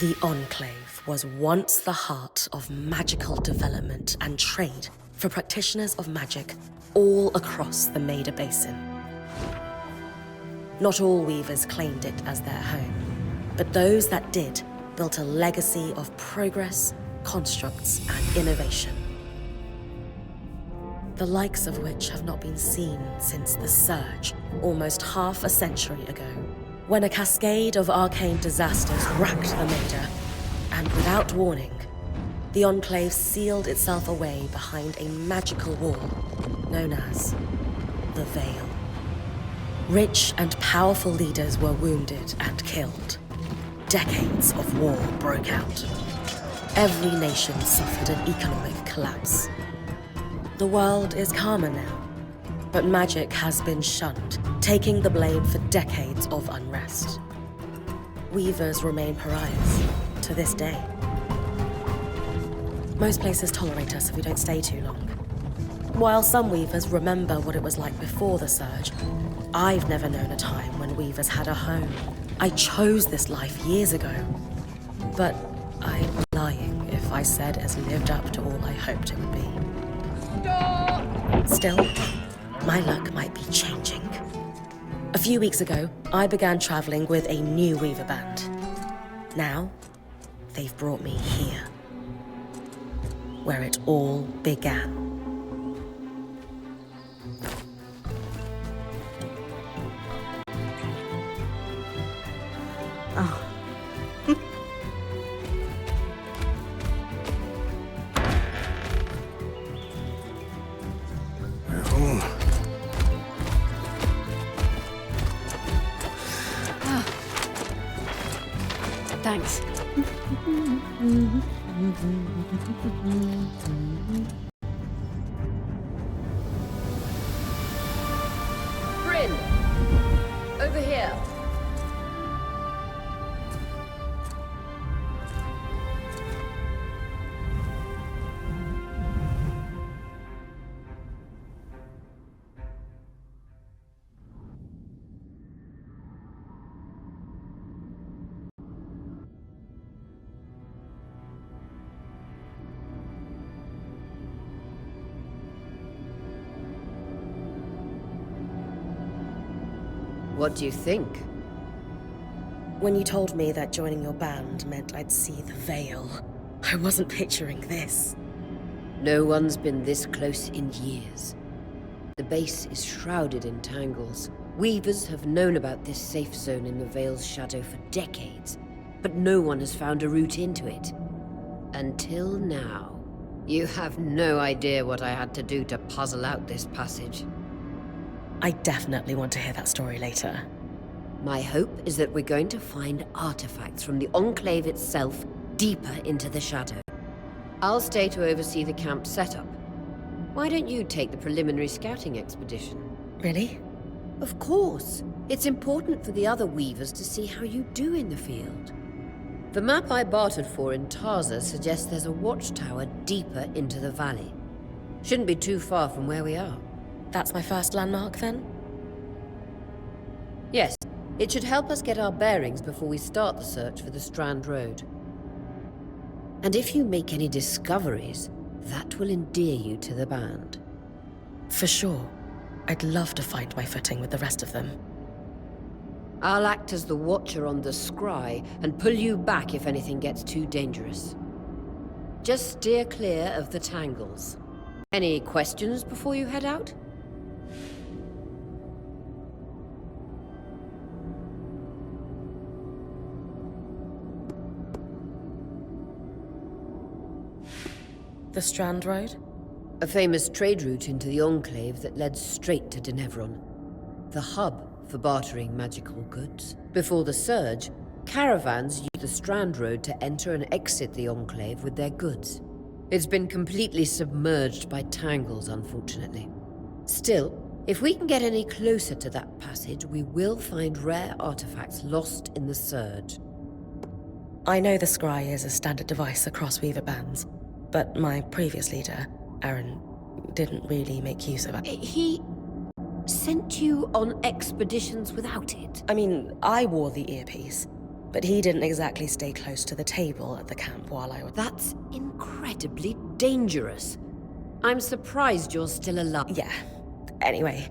The Enclave was once the heart of magical development and trade for practitioners of magic all across the Maida Basin. Not all weavers claimed it as their home, but those that did built a legacy of progress, constructs, and innovation. The likes of which have not been seen since the Surge, almost half a century ago, when a cascade of arcane disasters racked the Maida, and without warning, the Enclave sealed itself away behind a magical wall known as the Veil. Rich and powerful leaders were wounded and killed. Decades of war broke out. Every nation suffered an economic collapse. The world is calmer now, but magic has been shunned, taking the blame for decades of unrest. Weavers remain pariahs to this day. Most places tolerate us if we don't stay too long. While some weavers remember what it was like before the Surge, I've never known a time when weavers had a home. I chose this life years ago, but I'm lying if I said it's lived up to all I hoped it would be. Stop! Still, my luck might be changing. A few weeks ago, I began traveling with a new weaver band. Now, they've brought me here, where it all began. Oh. We're home. Ah. Thanks. Bryn! Over here. What do you think? When you told me that joining your band meant I'd see the Veil, I wasn't picturing this. No one's been this close in years. The base is shrouded in tangles. Weavers have known about this safe zone in the Veil's shadow for decades, but no one has found a route into it. Until now. You have no idea what I had to do to puzzle out this passage. I definitely want to hear that story later. My hope is that we're going to find artifacts from the Enclave itself deeper into the shadow. I'll stay to oversee the camp setup. Why don't you take the preliminary scouting expedition? Really? Of course. It's important for the other weavers to see how you do in the field. The map I bartered for in Tarza suggests there's a watchtower deeper into the valley. Shouldn't be too far from where we are. That's my first landmark, then? Yes, it should help us get our bearings before we start the search for the Strand Road. And if you make any discoveries, that will endear you to the band. For sure. I'd love to find my footing with the rest of them. I'll act as the watcher on the scry and pull you back if anything gets too dangerous. Just steer clear of the tangles. Any questions before you head out? The Strand Road? A famous trade route into the Enclave that led straight to Denevron. The hub for bartering magical goods. Before the Surge, caravans used the Strand Road to enter and exit the Enclave with their goods. It's been completely submerged by tangles, unfortunately. Still, if we can get any closer to that passage, we will find rare artifacts lost in the Surge. I know the scry is a standard device across weaver bands, but my previous leader, Aaron, didn't really make use of it. He sent you on expeditions without it? I mean, I wore the earpiece, But he didn't exactly stay close to the table at the camp while I was... That's incredibly dangerous. I'm surprised you're still alive. Yeah. Anyway,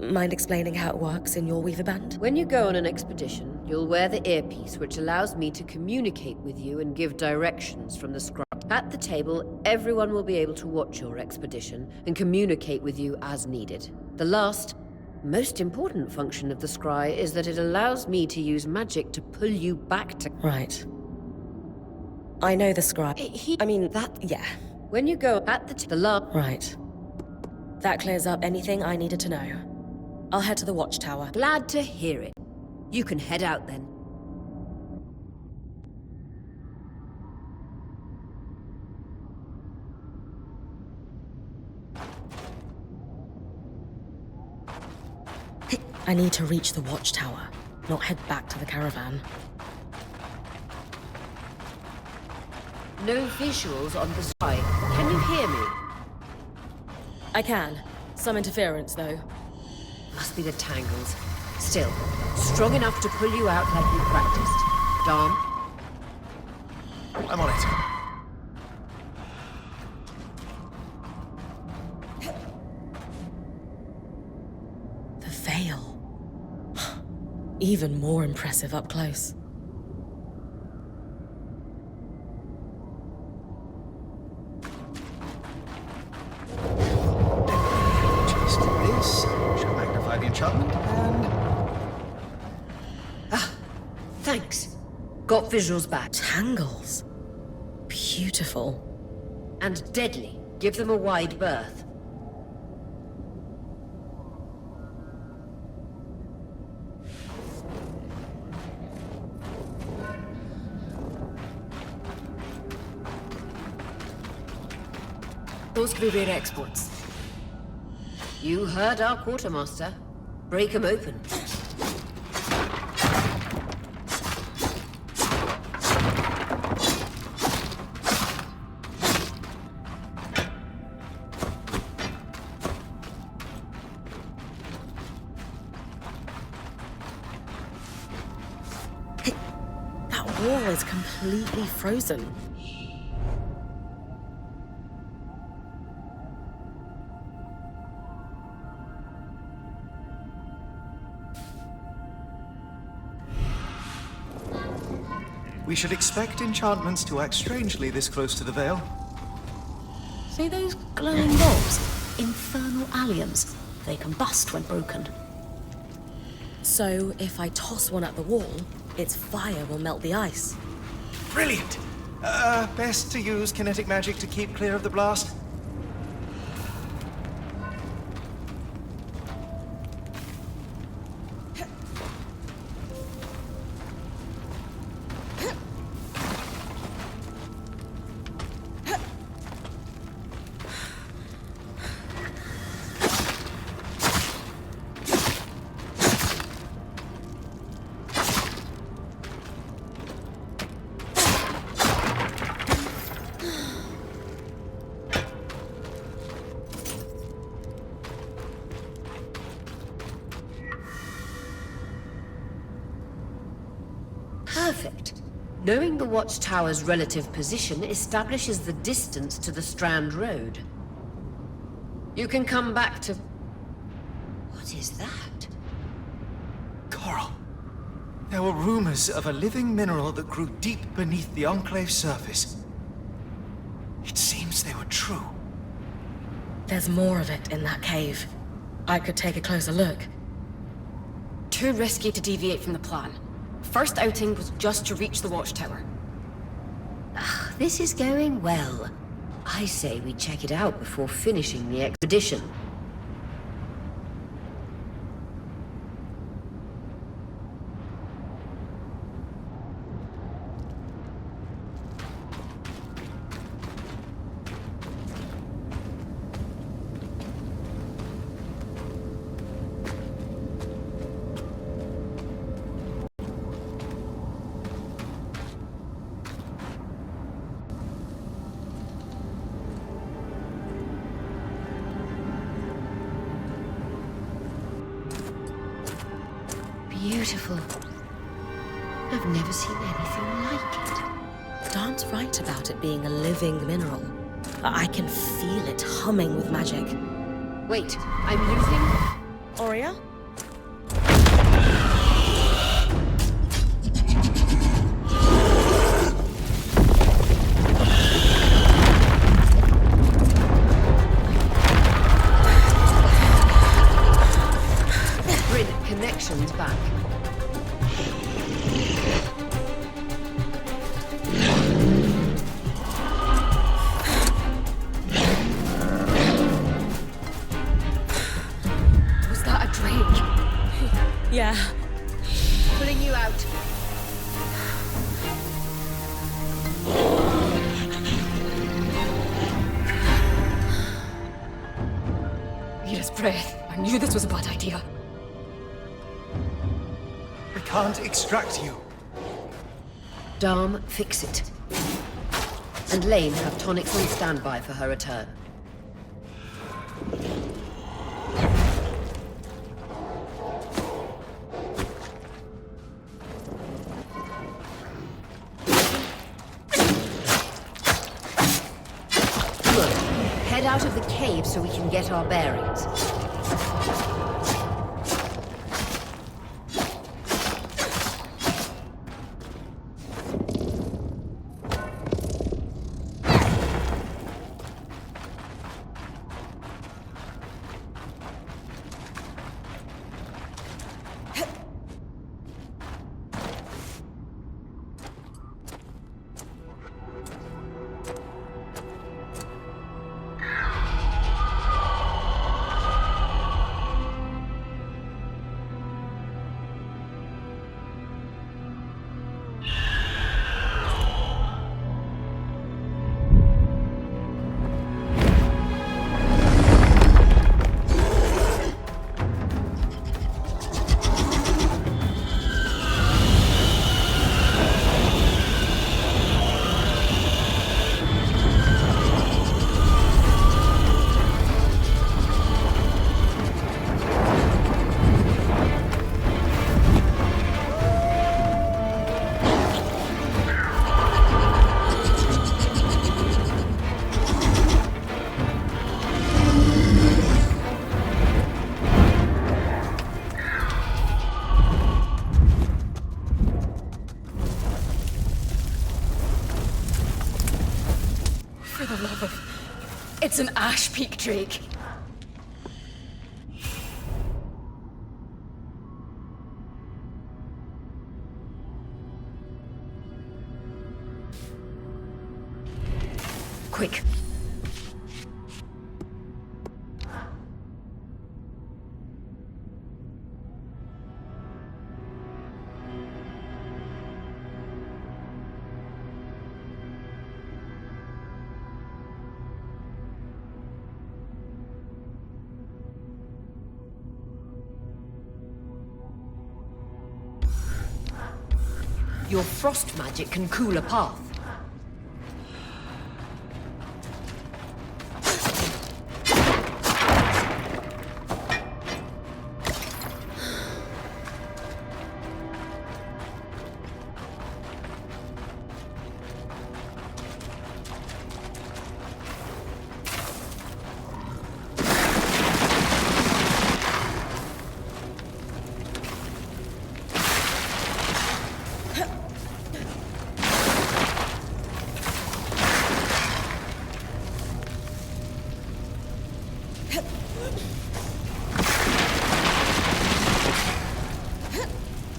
mind explaining how it works in your Weaver Band? When you go on an expedition, you'll wear the earpiece, which allows me to communicate with you and give directions from the scribe. At the table, everyone will be able to watch your expedition and communicate with you as needed. The last, most important function of the scry is that it allows me to use magic to pull you back to... Right. I know the scribe. Yeah. When you go at the last... Right. That clears up anything I needed to know. I'll head to the watchtower. Glad to hear it. You can head out then. I need to reach the watchtower, not head back to the caravan. No visuals on the side. Can you hear me? I can. Some interference, though. Must be the tangles. Still, strong enough to pull you out like you practiced. Dom? I'm on it. The veil. Even more impressive up close. Just this. Shall magnify the enchantment and... Thanks. Got visuals back. Tangles. Beautiful. And deadly. Give them a wide berth. Those could be rare exports. You heard our quartermaster. Break 'em open. That wall is completely frozen. We should expect enchantments to act strangely this close to the veil. See those glowing bulbs? Infernal alliums. They combust when broken. So, if I toss one at the wall, its fire will melt the ice. Brilliant! Best to use kinetic magic to keep clear of the blast. Perfect. Knowing the watchtower's relative position establishes the distance to the Strand Road. You can come back to... What is that? Coral. There were rumors of a living mineral that grew deep beneath the Enclave's surface. It seems they were true. There's more of it in that cave. I could take a closer look. Too risky to deviate from the plan. First outing was just to reach the watchtower. This is going well. I say we check it out before finishing the expedition. Beautiful. I've never seen anything like it. Darn's right about it being a living mineral. I can feel it humming with magic. Wait, I'm losing... Aurea? Connections back. Was that a drake? Yeah. Pulling you out. Yes, breath. I knew this was a bad idea. We can't extract you. Darm, fix it. And Lane have tonics on standby for her return. Good. Head out of the cave so we can get our bearings. It's an Ash Peak Drake. Quick. Your frost magic can cool a path.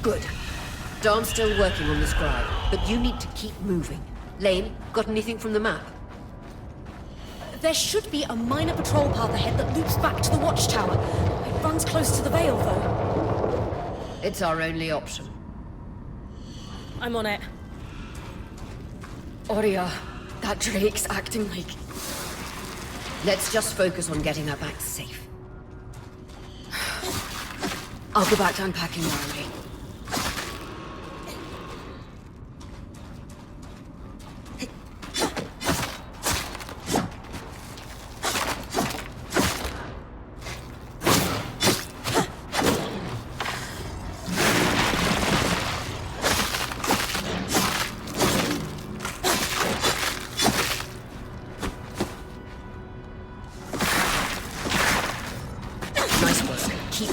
Good. Darn's still working on the scribe, but you need to keep moving. Lane, got anything from the map? There should be a minor patrol path ahead that loops back to the watchtower. It runs close to the Vale, though. It's our only option. I'm on it. Aurea, that Drake's acting like... Let's just focus on getting her back safe. I'll go back to unpacking Marley.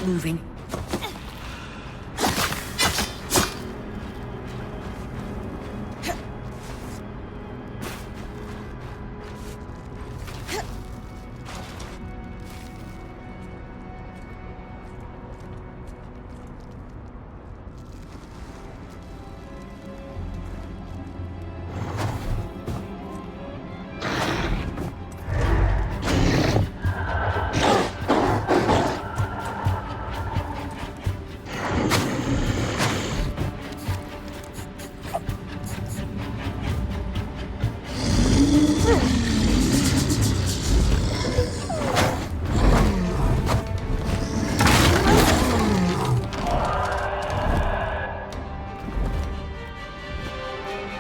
Keep moving.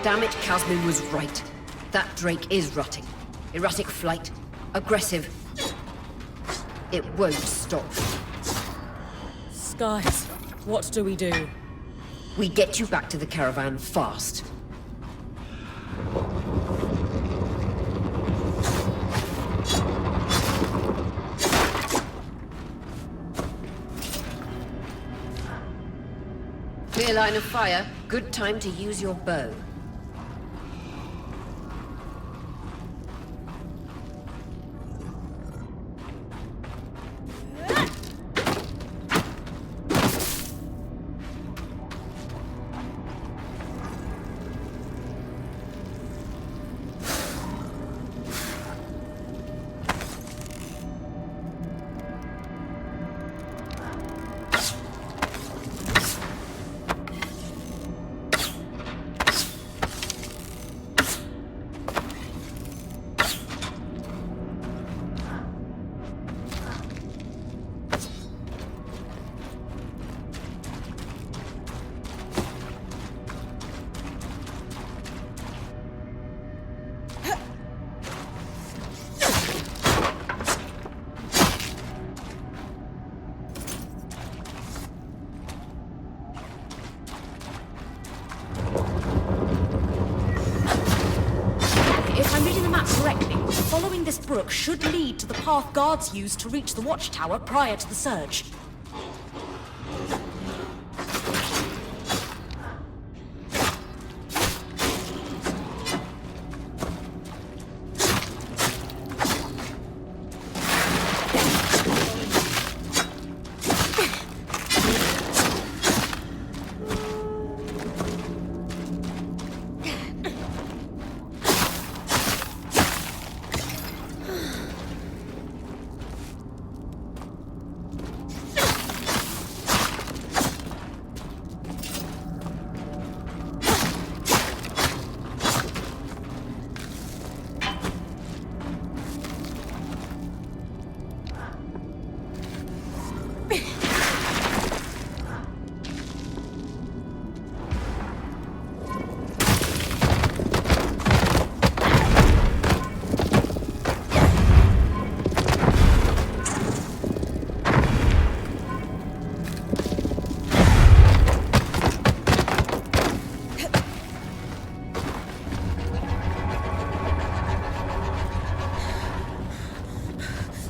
Damn it, Casmin was right. That Drake is rotting. Erratic flight. Aggressive. It won't stop. Skies, what do we do? We get you back to the caravan fast. Clear line of fire. Good time to use your bow. Following this brook should lead to the path guards used to reach the watchtower prior to the surge.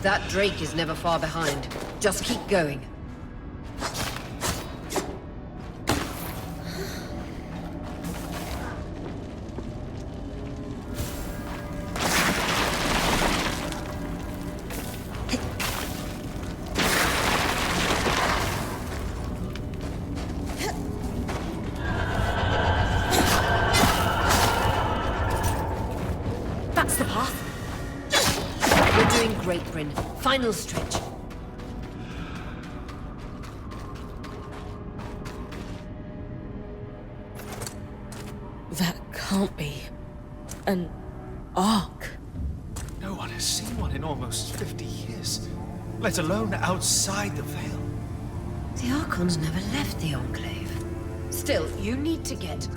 That Drake is never far behind. Just keep going. That's the path. You're doing great, Bryn. Final stretch. That can't be an ark. No one has seen one in almost 50 years, let alone outside the Veil. The Archons never left the Enclave. Still, you need to get...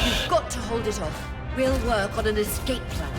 You've got to hold it off. We'll work on an escape plan.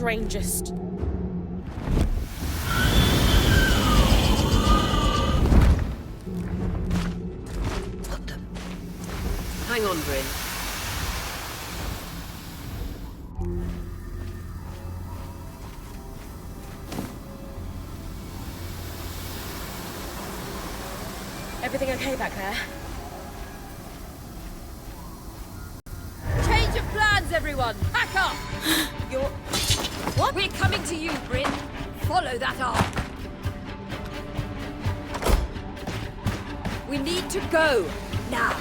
strangest. Got them. Hang on, Bryn. Everything okay back there? Change of plans, everyone! Pack up! You're... What? We're coming to you, Bryn. Follow that arc. We need to go. Now.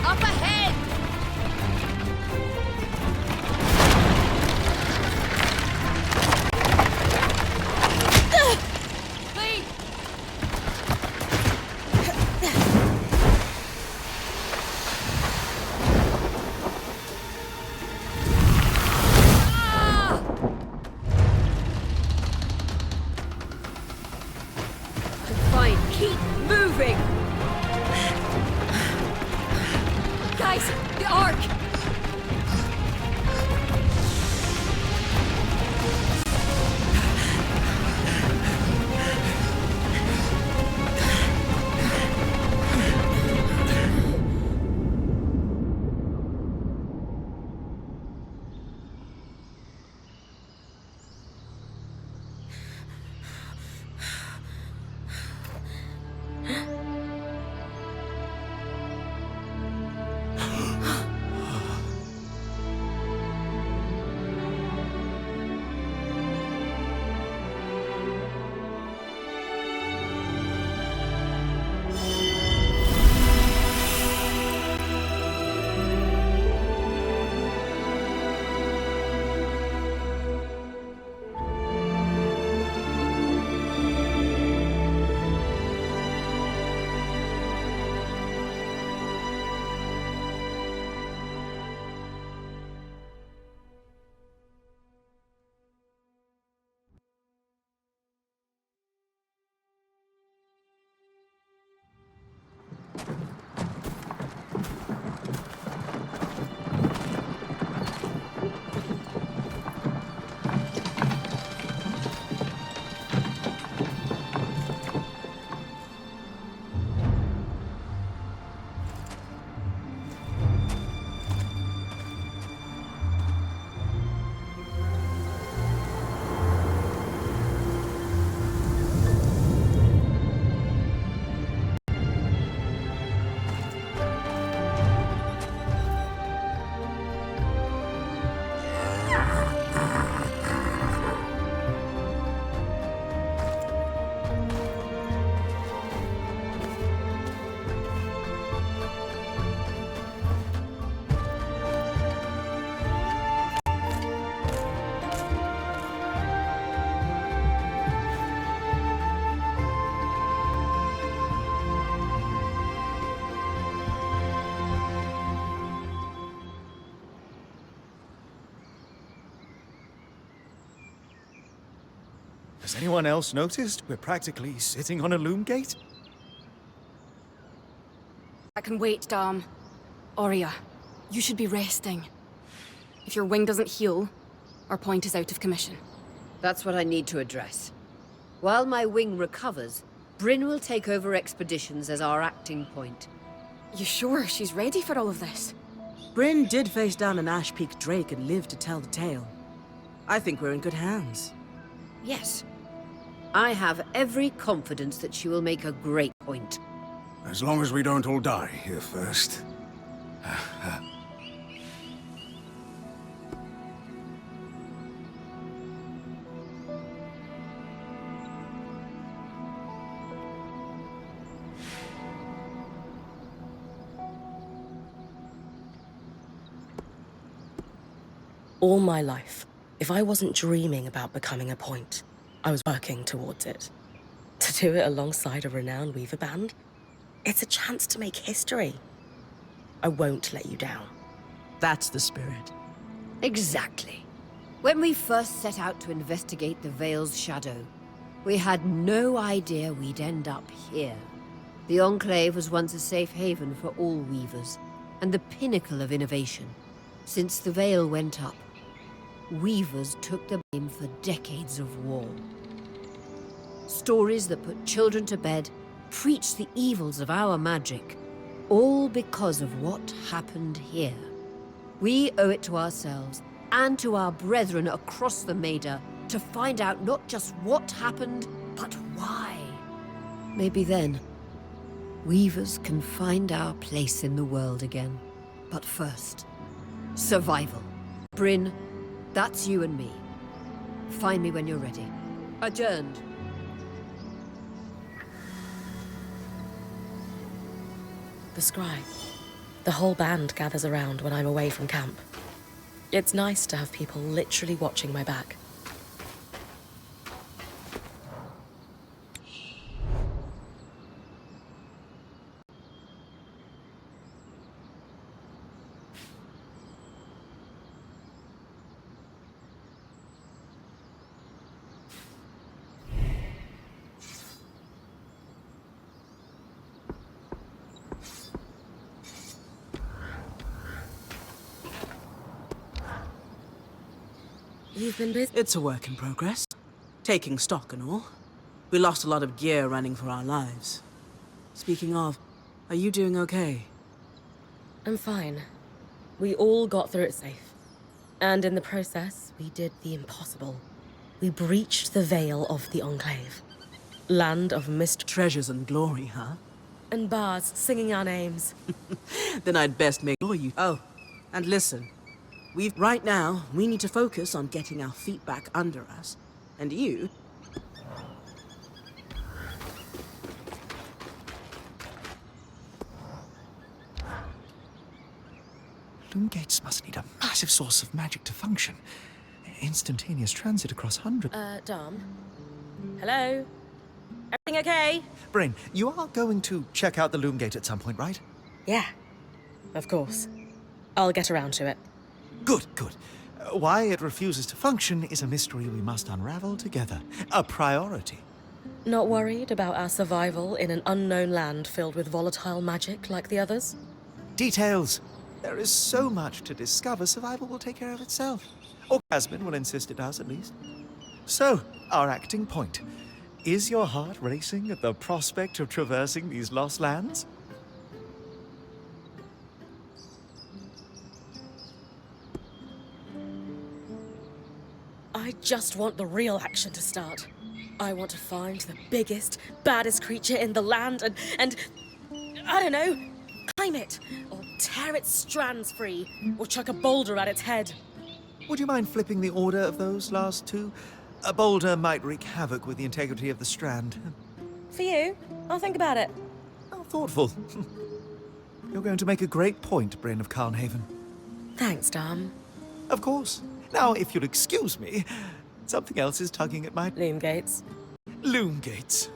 Up ahead! Please! I'm fine. Keep moving! Guys, the Ark! Has anyone else noticed we're practically sitting on a loom gate? I can wait, Dom. Aurea, you should be resting. If your wing doesn't heal, our point is out of commission. That's what I need to address. While my wing recovers, Bryn will take over expeditions as our acting point. You sure she's ready for all of this? Bryn did face down an Ash Peak Drake and lived to tell the tale. I think we're in good hands. Yes. I have every confidence that she will make a great point. As long as we don't all die here first. All my life, if I wasn't dreaming about becoming a point, I was working towards it. To do it alongside a renowned weaver band, it's a chance to make history. I won't let you down. That's the spirit. Exactly. When we first set out to investigate the Veil's shadow, We had no idea we'd end up here. The Enclave was once a safe haven for all weavers, and the pinnacle of innovation. Since the Veil went up, weavers took the blame for decades of war. Stories that put children to bed, preached the evils of our magic, all because of what happened here. We owe it to ourselves and to our brethren across the Maida to find out not just what happened, but why. Maybe then, weavers can find our place in the world again. But first, survival. Bryn, that's you and me. Find me when you're ready. Adjourned. The scribe. The whole band gathers around when I'm away from camp. It's nice to have people literally watching my back. You've been busy? It's a work in progress. Taking stock and all. We lost a lot of gear running for our lives. Speaking of, are you doing okay? I'm fine. We all got through it safe. And in the process, we did the impossible. We breached the veil of the Enclave. Land of mist Treasures and glory, huh? and bards singing our names. Then I'd best make sure you... Oh, and listen. Right now, we need to focus on getting our feet back under us. And you... Loom gates must need a massive source of magic to function. Instantaneous transit across hundreds. Dom? Hello? Everything okay? Bryn, you are going to check out the loom gate at some point, right? Yeah. Of course. I'll get around to it. Good, good. Why it refuses to function is a mystery we must unravel together. A priority. Not worried about our survival in an unknown land filled with volatile magic like the others? Details. There is so much to discover, survival will take care of itself. Or Casman will insist it does, at least. So, our acting point. Is your heart racing at the prospect of traversing these lost lands? I just want the real action to start. I want to find the biggest, baddest creature in the land and I don't know, climb it, or tear its strands free, or chuck a boulder at its head. Would you mind flipping the order of those last two? A boulder might wreak havoc with the integrity of the strand. For you, I'll think about it. How thoughtful. You're going to make a great point, Bryn of Carnhaven. Thanks, Dom. Of course. Now, if you'll excuse me, something else is tugging at my... Loom gates. Loom gates.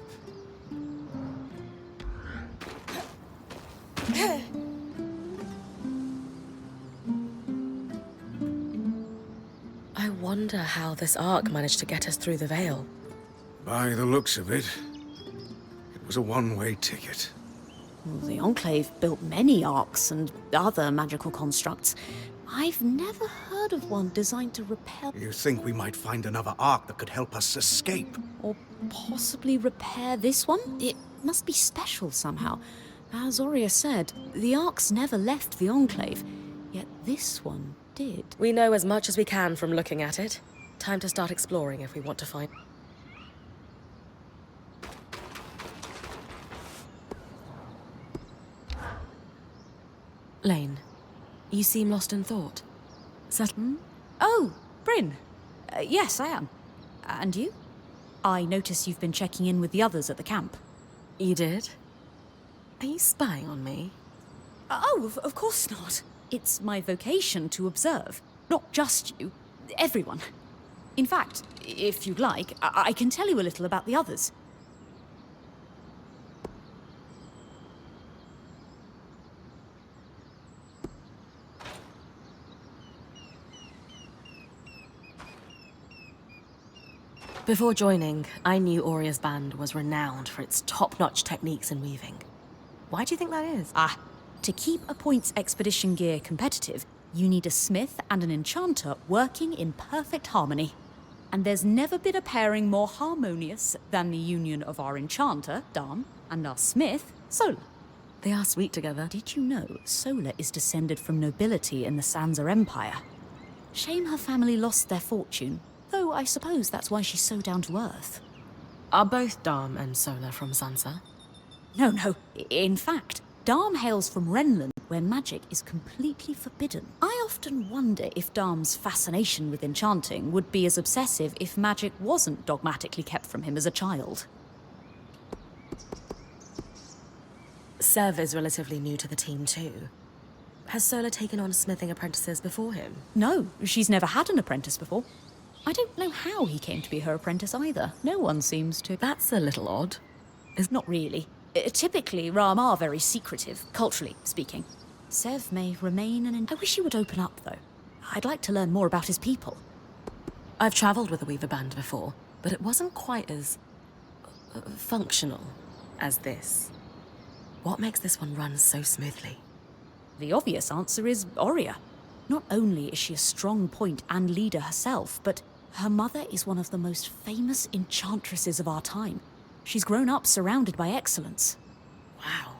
I wonder how this arc managed to get us through the Veil. By the looks of it, it was a one-way ticket. Well, the Enclave built many arcs and other magical constructs. I've never heard of one designed to repel You think we might find another ark that could help us escape? or possibly repair this one? It must be special somehow. As Aurea said, the arcs never left the Enclave, yet this one did. We know as much as we can from looking at it. Time to start exploring if we want to find... Lane, you seem lost in thought. Oh, Bryn. Yes, I am. And you? I notice you've been checking in with the others at the camp. You did? Are you spying on me? Oh, of course not. It's my vocation to observe. Not just you, everyone. In fact, if you'd like, I can tell you a little about the others. Before joining, I knew Auria's band was renowned for its top-notch techniques in weaving. Why do you think that is? To keep a points expedition gear competitive, you need a smith and an enchanter working in perfect harmony. And there's never been a pairing more harmonious than the union of our enchanter, Dam, and our smith, Sola. They are sweet together. Did you know Sola is descended from nobility in the Sansa Empire? Shame her family lost their fortune, though I suppose that's why she's so down to earth. Are both Dam and Sola from Sansa? No. In fact, Dam hails from Renland, where magic is completely forbidden. I often wonder if Dam's fascination with enchanting would be as obsessive if magic wasn't dogmatically kept from him as a child. Sev is relatively new to the team too. Has Sola taken on smithing apprentices before him? No, she's never had an apprentice before. I don't know how he came to be her apprentice either. No one seems to. That's a little odd. Not really. Typically, Ram are very secretive, culturally speaking. Sev may remain I wish he would open up, though. I'd like to learn more about his people. I've travelled with a Weaver band before, but it wasn't quite as functional as this. What makes this one run so smoothly? The obvious answer is Auria. Not only is she a strong point and leader herself, but her mother is one of the most famous enchantresses of our time. She's grown up surrounded by excellence. Wow.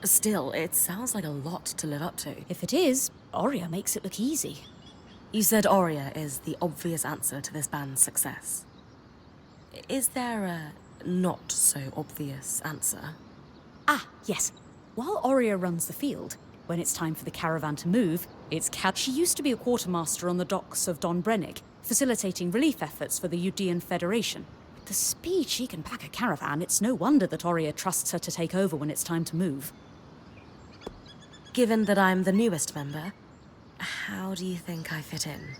Still, it sounds like a lot to live up to. If it is, Auria makes it look easy. You said Auria is the obvious answer to this band's success. Is there a not-so-obvious answer? Yes. While Auria runs the field, when it's time for the caravan to move, she used to be a quartermaster on the docks of Don Brennig, facilitating relief efforts for the Udean Federation. With the speed she can pack a caravan, it's no wonder that Auria trusts her to take over when it's time to move. Given that I'm the newest member, how do you think I fit in?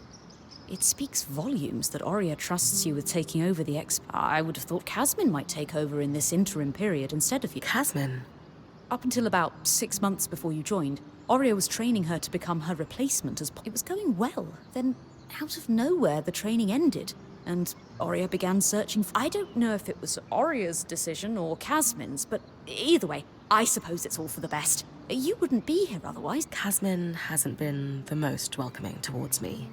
It speaks volumes that Auria trusts you with taking over the I would have thought Casmin might take over in this interim period instead of you. Casmin? Up until about 6 months before you joined, Auria was training her to become her replacement it was going well. Then, out of nowhere, the training ended, and Auria began searching I don't know if it was Auria's decision or Casmin's, but either way, I suppose it's all for the best. You wouldn't be here otherwise. Casmin hasn't been the most welcoming towards me.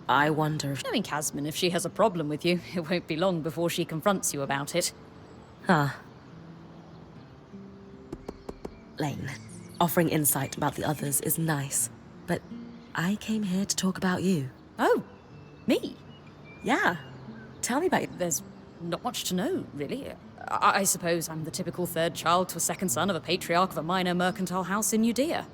I wonder if... Knowing Casmin, if she has a problem with you, it won't be long before she confronts you about it. Lane, offering insight about the others is nice, but I came here to talk about you. Oh, me? Yeah. Tell me about you. There's not much to know, really. I suppose I'm the typical third child to a second son of a patriarch of a minor mercantile house in Judea.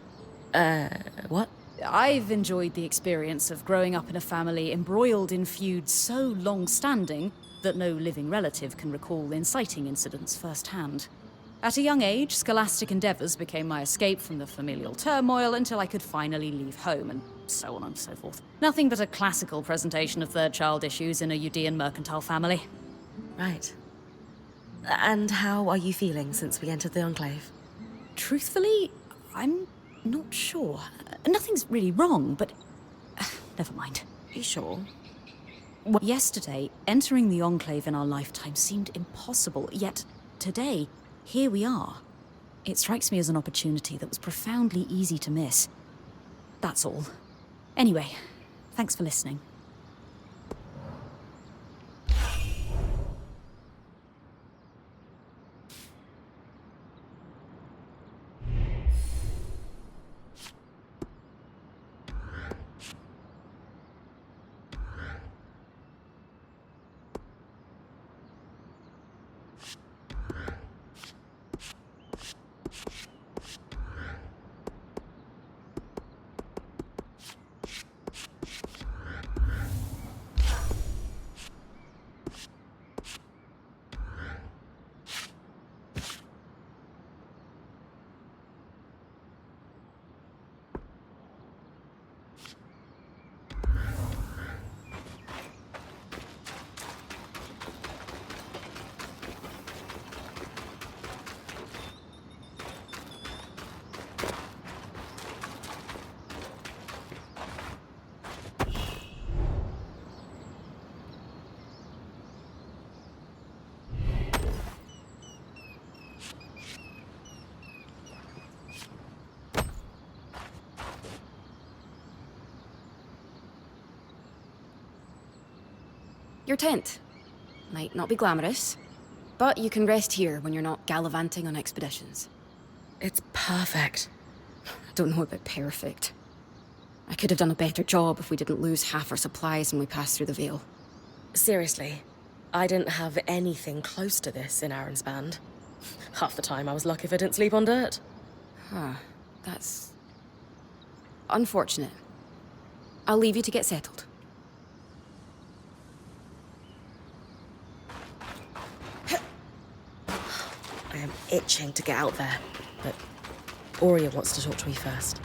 What? I've enjoyed the experience of growing up in a family embroiled in feuds so long-standing that no living relative can recall inciting incidents firsthand. At a young age, scholastic endeavours became my escape from the familial turmoil until I could finally leave home, and so on and so forth. Nothing but a classical presentation of third-child issues in a Udean mercantile family. Right. And how are you feeling since we entered the Enclave? Truthfully, I'm not sure. Nothing's really wrong, but... never mind. Are you sure? Yesterday, entering the Enclave in our lifetime seemed impossible, yet today, here we are. It strikes me as an opportunity that was profoundly easy to miss. That's all. Anyway, thanks for listening. Your tent. Might not be glamorous, but you can rest here when you're not gallivanting on expeditions. It's perfect. I don't know about perfect. I could have done a better job if we didn't lose half our supplies when we passed through the Veil. Seriously, I didn't have anything close to this in Aaron's band. Half the time I was lucky if I didn't sleep on dirt. Huh. That's... unfortunate. I'll leave you to get settled. I am itching to get out there, but Aurea wants to talk to me first.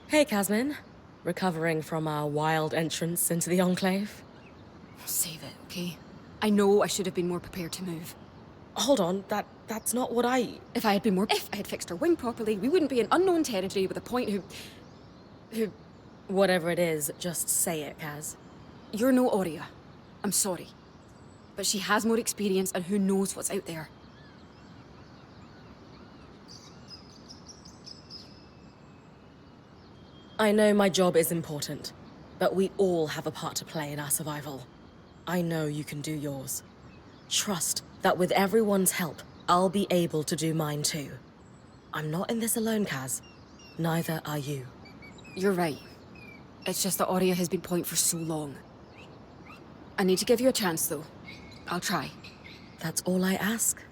Hey, Casmin. Recovering from our wild entrance into the Enclave? Save it, okay? I know I should have been more prepared to move. Hold on, that's not what I... If I had fixed her wing properly, we wouldn't be in unknown territory with a point who... Whatever it is, just say it, Kaz. You're no Aurea. I'm sorry. But she has more experience and who knows what's out there. I know my job is important, but we all have a part to play in our survival. I know you can do yours. Trust that with everyone's help, I'll be able to do mine too. I'm not in this alone, Kaz. Neither are you. You're right. It's just that Aurea has been point for so long. I need to give you a chance, though. I'll try. That's all I ask.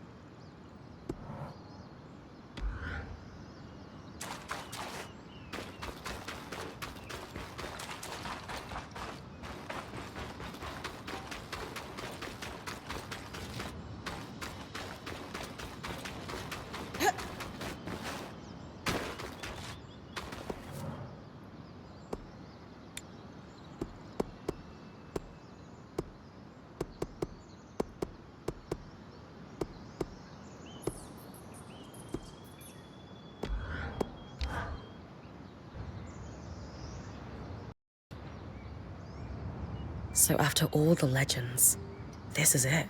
So after all the legends, this is it.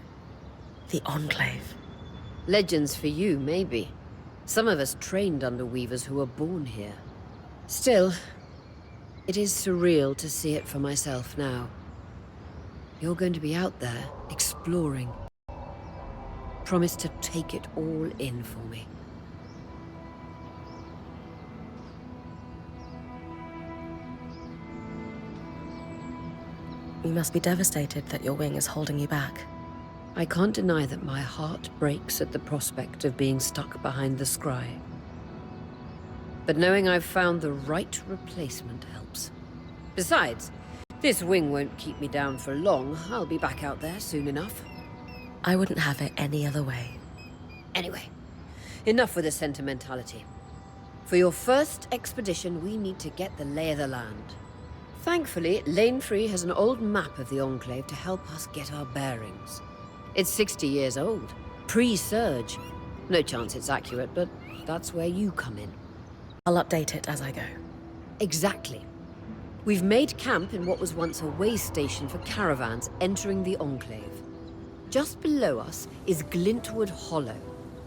The Enclave. Legends for you, maybe. Some of us trained under weavers who were born here. Still, it is surreal to see it for myself now. You're going to be out there, exploring. Promise to take it all in for me. You must be devastated that your wing is holding you back. I can't deny that my heart breaks at the prospect of being stuck behind the scry. But knowing I've found the right replacement helps. Besides, this wing won't keep me down for long. I'll be back out there soon enough. I wouldn't have it any other way. Anyway, enough with the sentimentality. For your first expedition, we need to get the lay of the land. Thankfully, Lane Free has an old map of the Enclave to help us get our bearings. It's 60 years old, pre-Surge. No chance it's accurate, but that's where you come in. I'll update it as I go. Exactly. We've made camp in what was once a way station for caravans entering the Enclave. Just below us is Glintwood Hollow,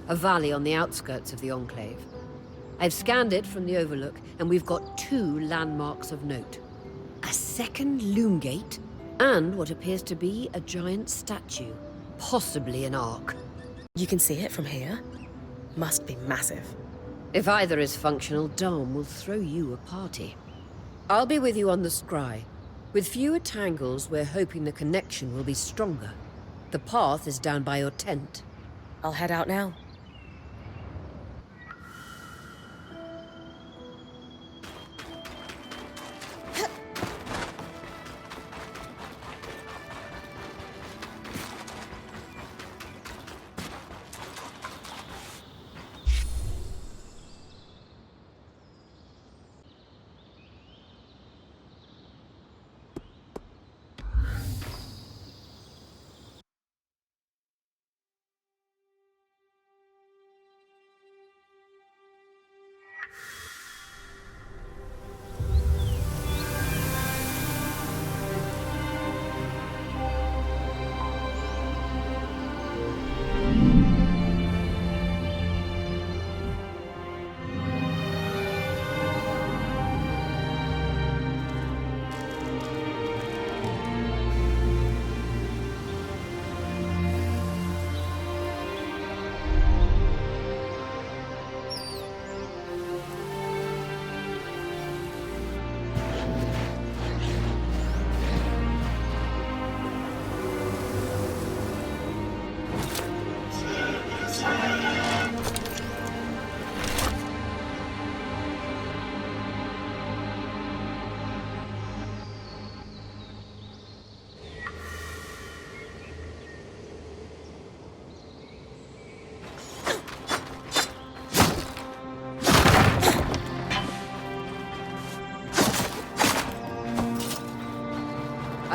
a valley on the outskirts of the Enclave. I've scanned it from the Overlook, and we've got 2 landmarks of note. A second loom gate, and what appears to be a giant statue, possibly an ark. You can see it from here? Must be massive. If either is functional, Dom will throw you a party. I'll be with you on the scry. With fewer tangles, we're hoping the connection will be stronger. The path is down by your tent. I'll head out now.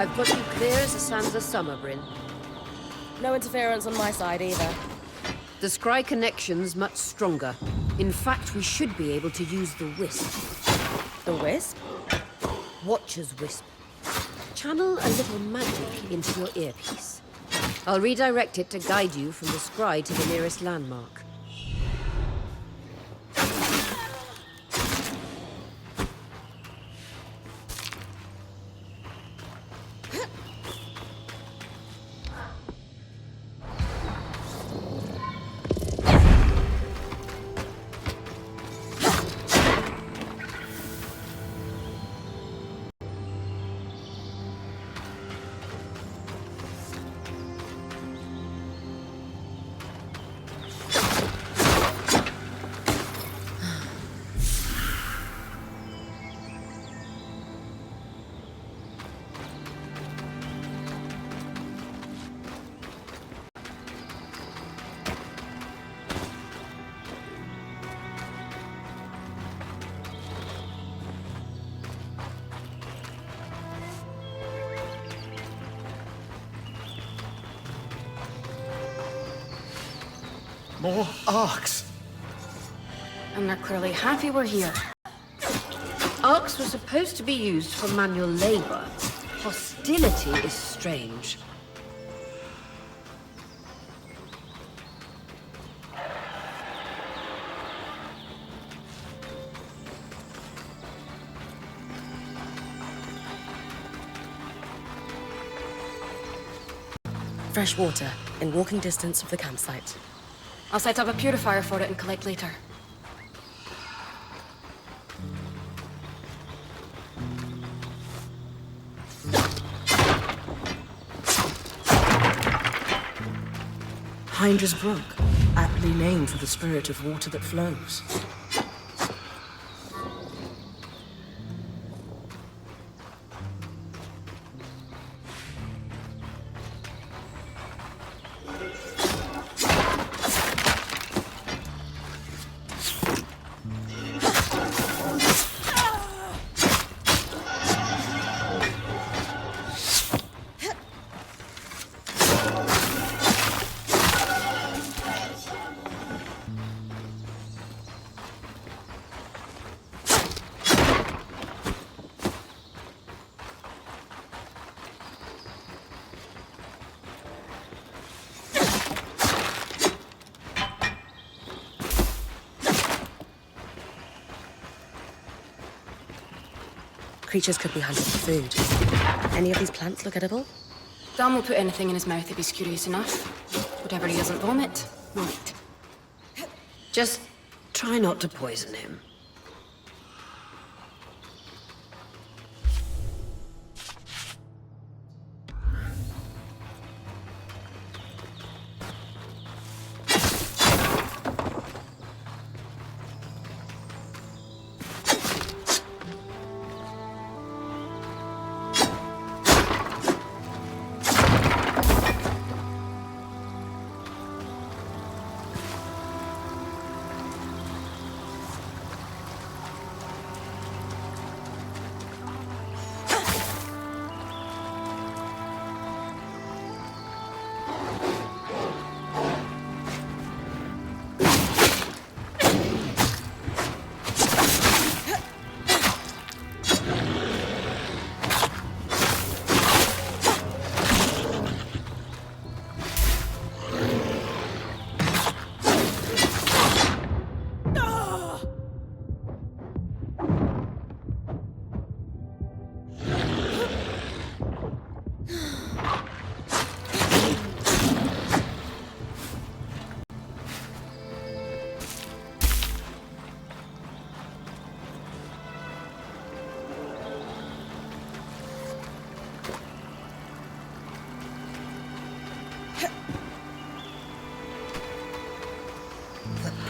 I've got you clear as the sands of summer, Bryn. No interference on my side either. The scry connection's much stronger. In fact, we should be able to use the wisp. The wisp? Watcher's wisp. Channel a little magic into your earpiece. I'll redirect it to guide you from the scry to the nearest landmark. More arcs. And they're clearly happy we're here. Arcs were supposed to be used for manual labor. Hostility is strange. Fresh water, in walking distance of the campsite. I'll set up a purifier for it and collect later. Hyndra's Brook, aptly named for the spirit of water that flows. Creatures could be hunted for food. Any of these plants look edible? Dan will put anything in his mouth if he's curious enough. Whatever he doesn't vomit, we'll eat. Just try not to poison him.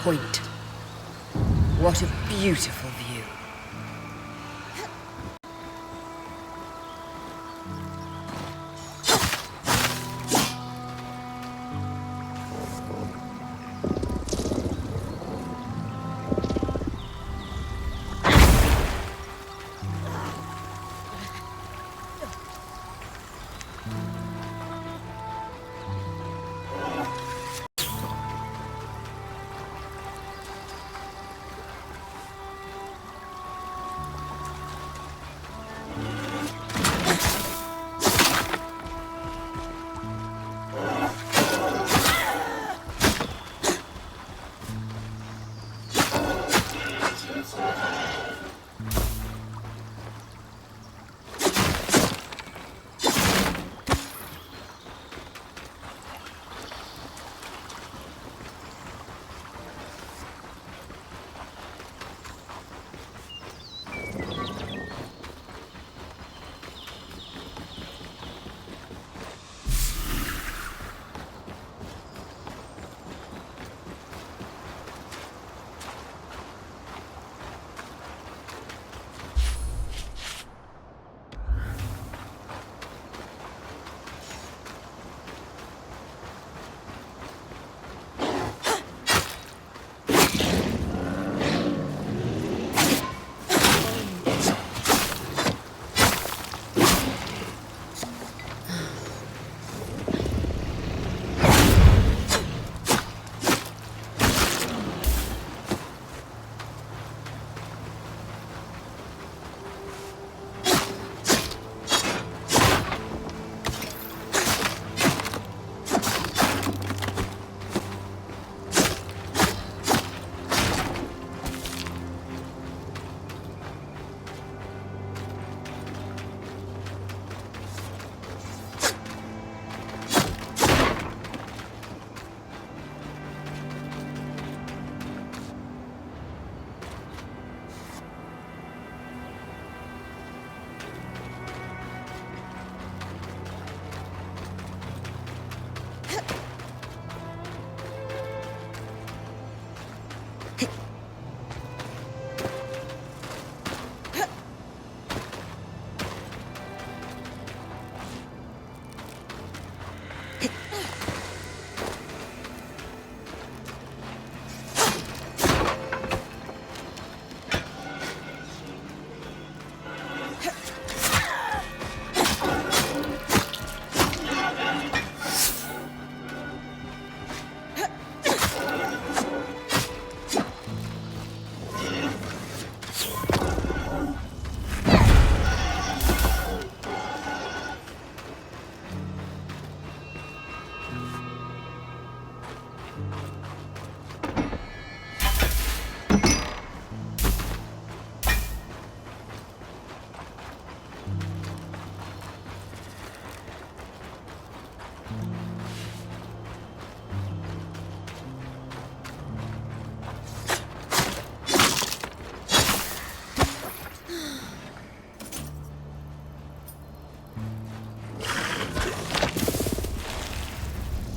Point. What a beautiful view.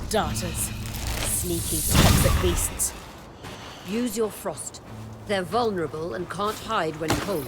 Darters. Sneaky, toxic beasts. Use your frost. They're vulnerable and can't hide when cold.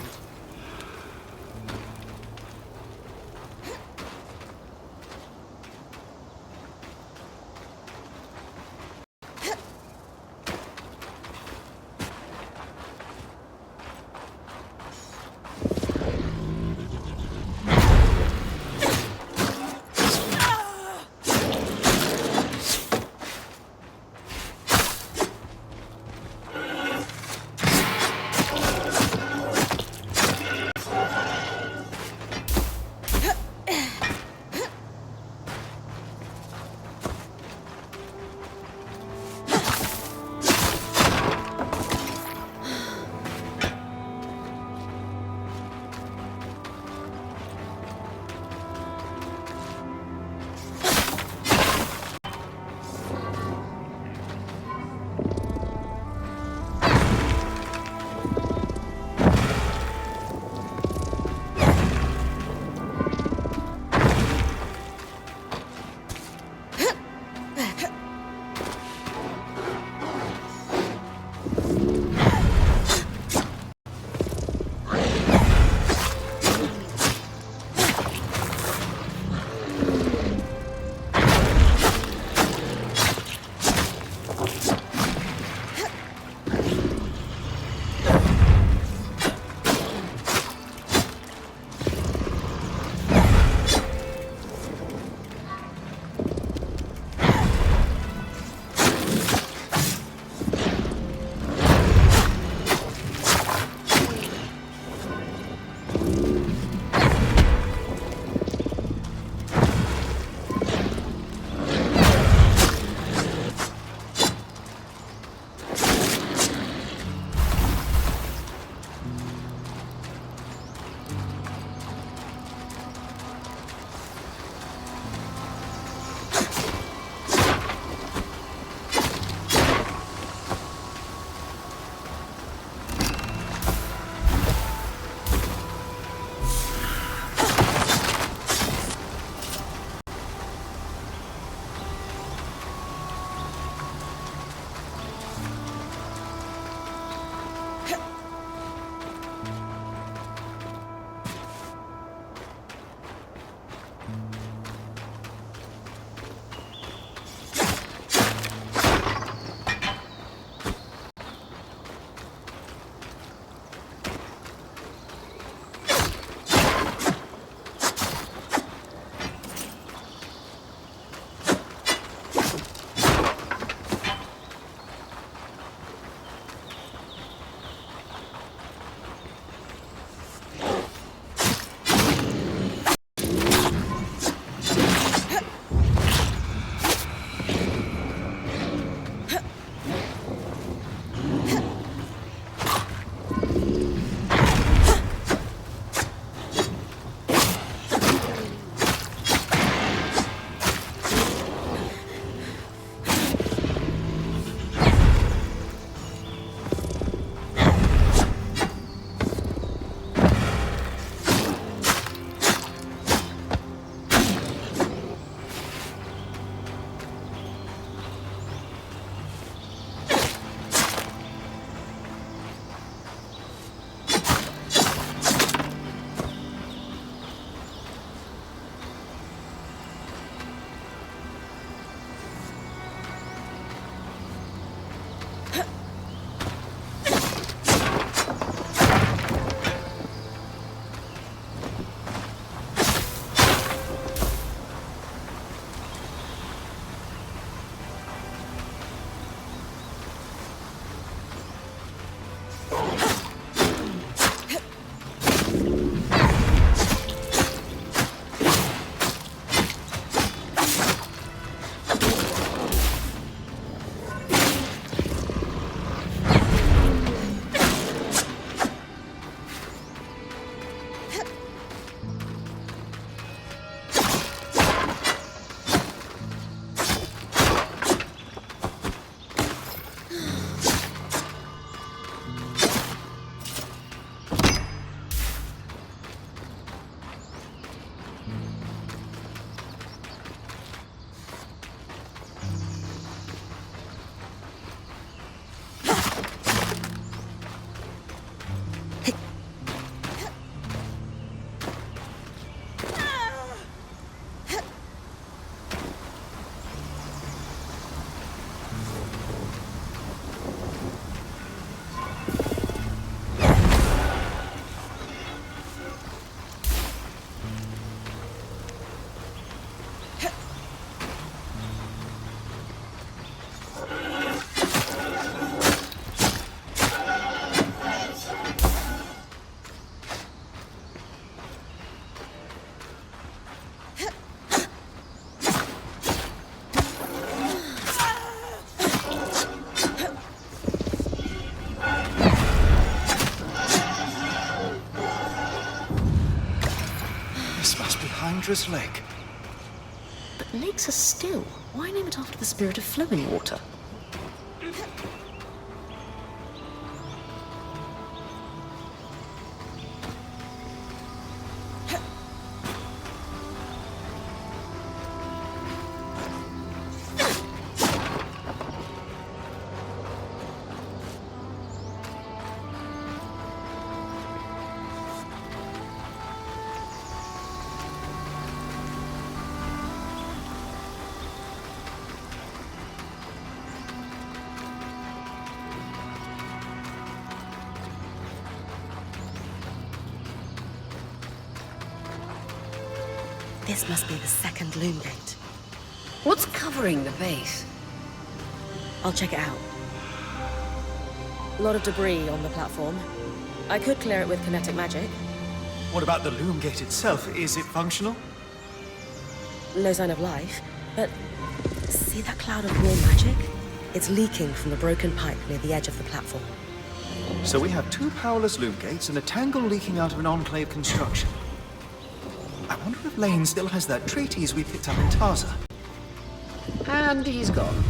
dangerous lake. But lakes are still. Why name it after the spirit of flowing water? This must be the second loom gate. What's covering the base? I'll check it out. A lot of debris on the platform. I could clear it with kinetic magic. What about the loom gate itself? Is it functional? No sign of life, but see that cloud of warm magic? It's leaking from the broken pipe near the edge of the platform. So we have two powerless loom gates and a tangle leaking out of an enclave construction. I wonder if Lane still has that treatise we picked up in Taza. And he's gone.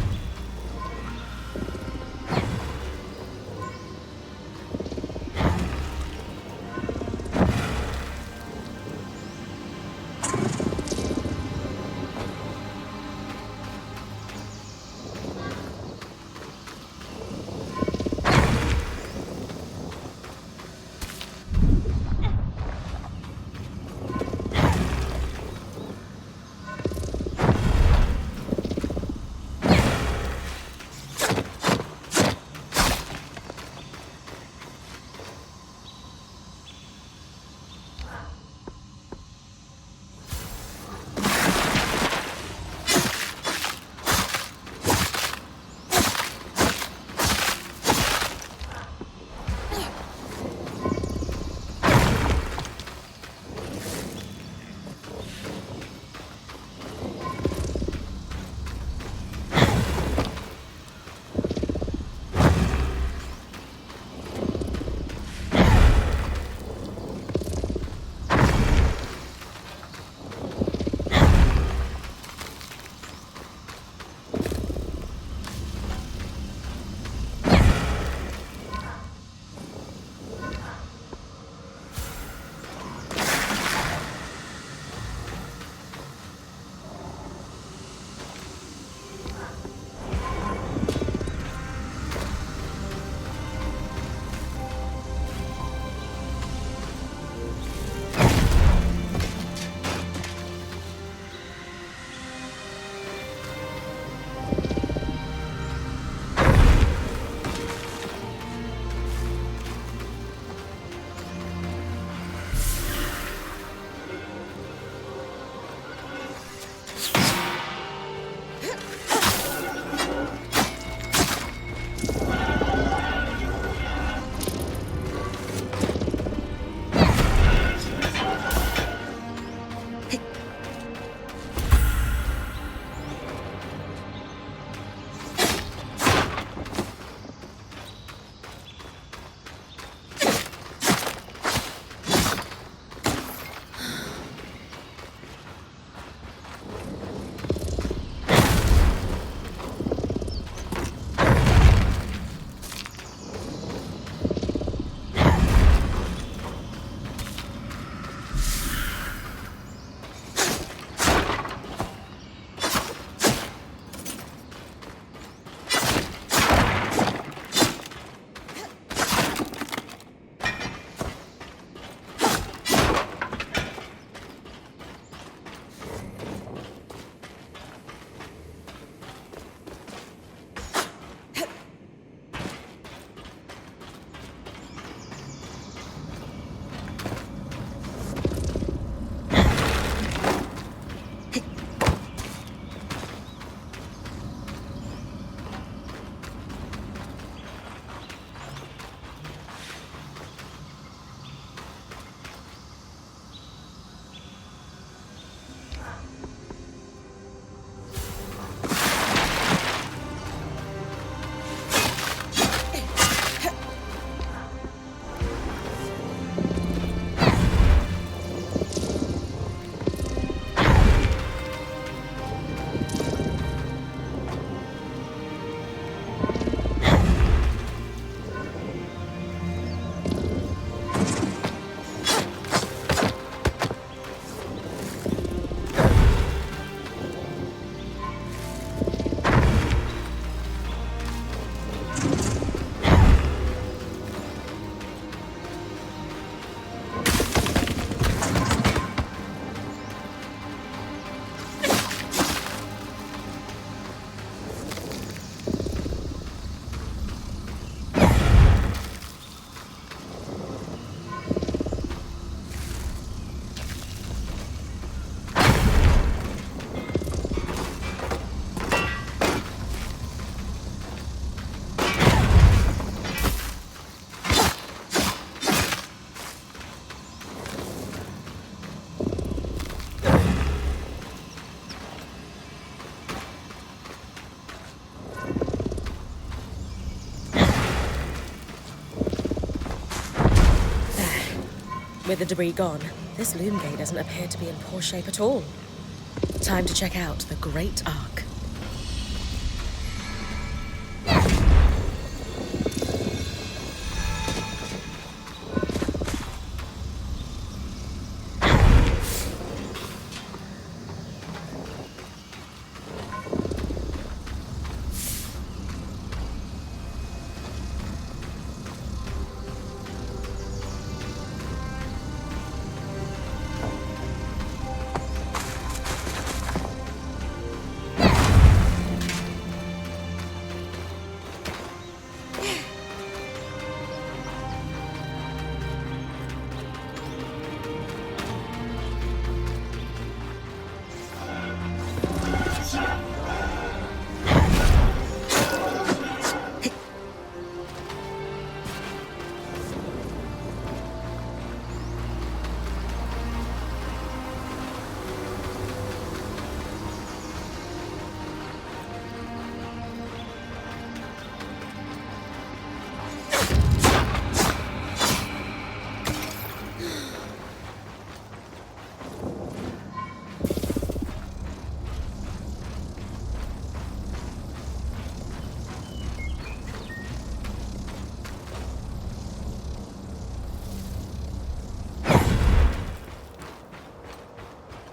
With the debris gone, this loom gate doesn't appear to be in poor shape at all. Time to check out the Great Ark.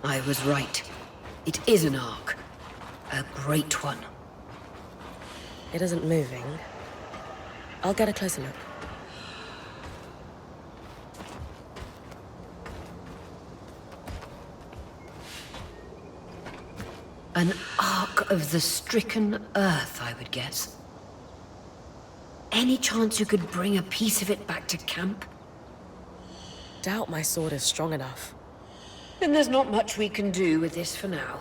I was right. It is an ark. A great one. It isn't moving. I'll get a closer look. An ark of the stricken earth, I would guess. Any chance you could bring a piece of it back to camp? Doubt my sword is strong enough. Then there's not much we can do with this for now.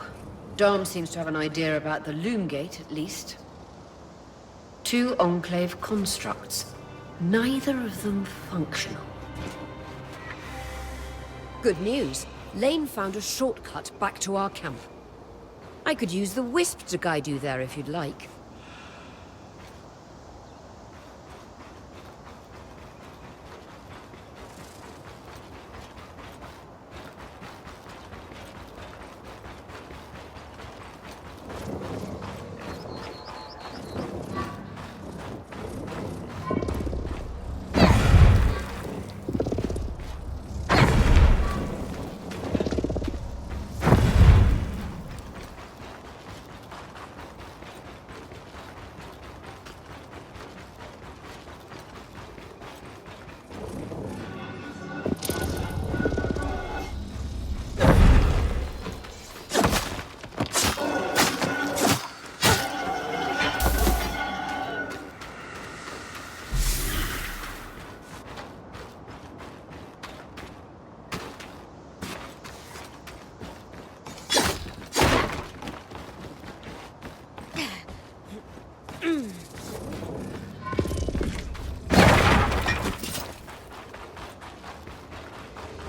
Dom seems to have an idea about the loom gate, at least. 2 Enclave constructs. Neither of them functional. Good news. Lane found a shortcut back to our camp. I could use the Wisp to guide you there if you'd like.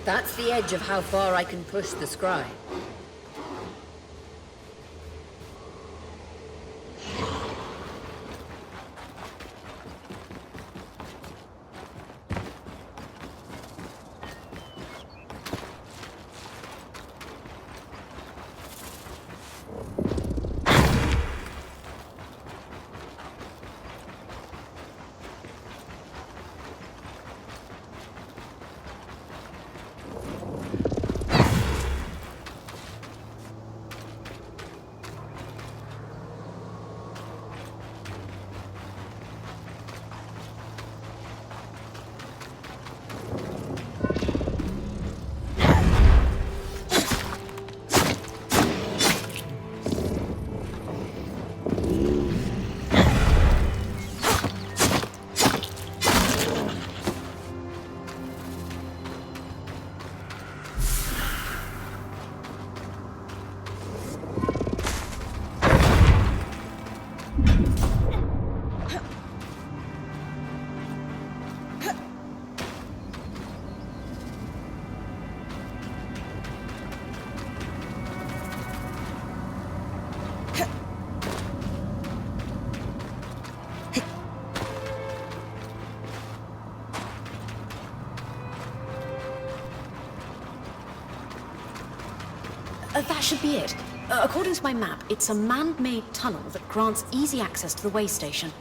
That's the edge of how far I can push the scry. should be it. According to my map, it's a man-made tunnel that grants easy access to the way station.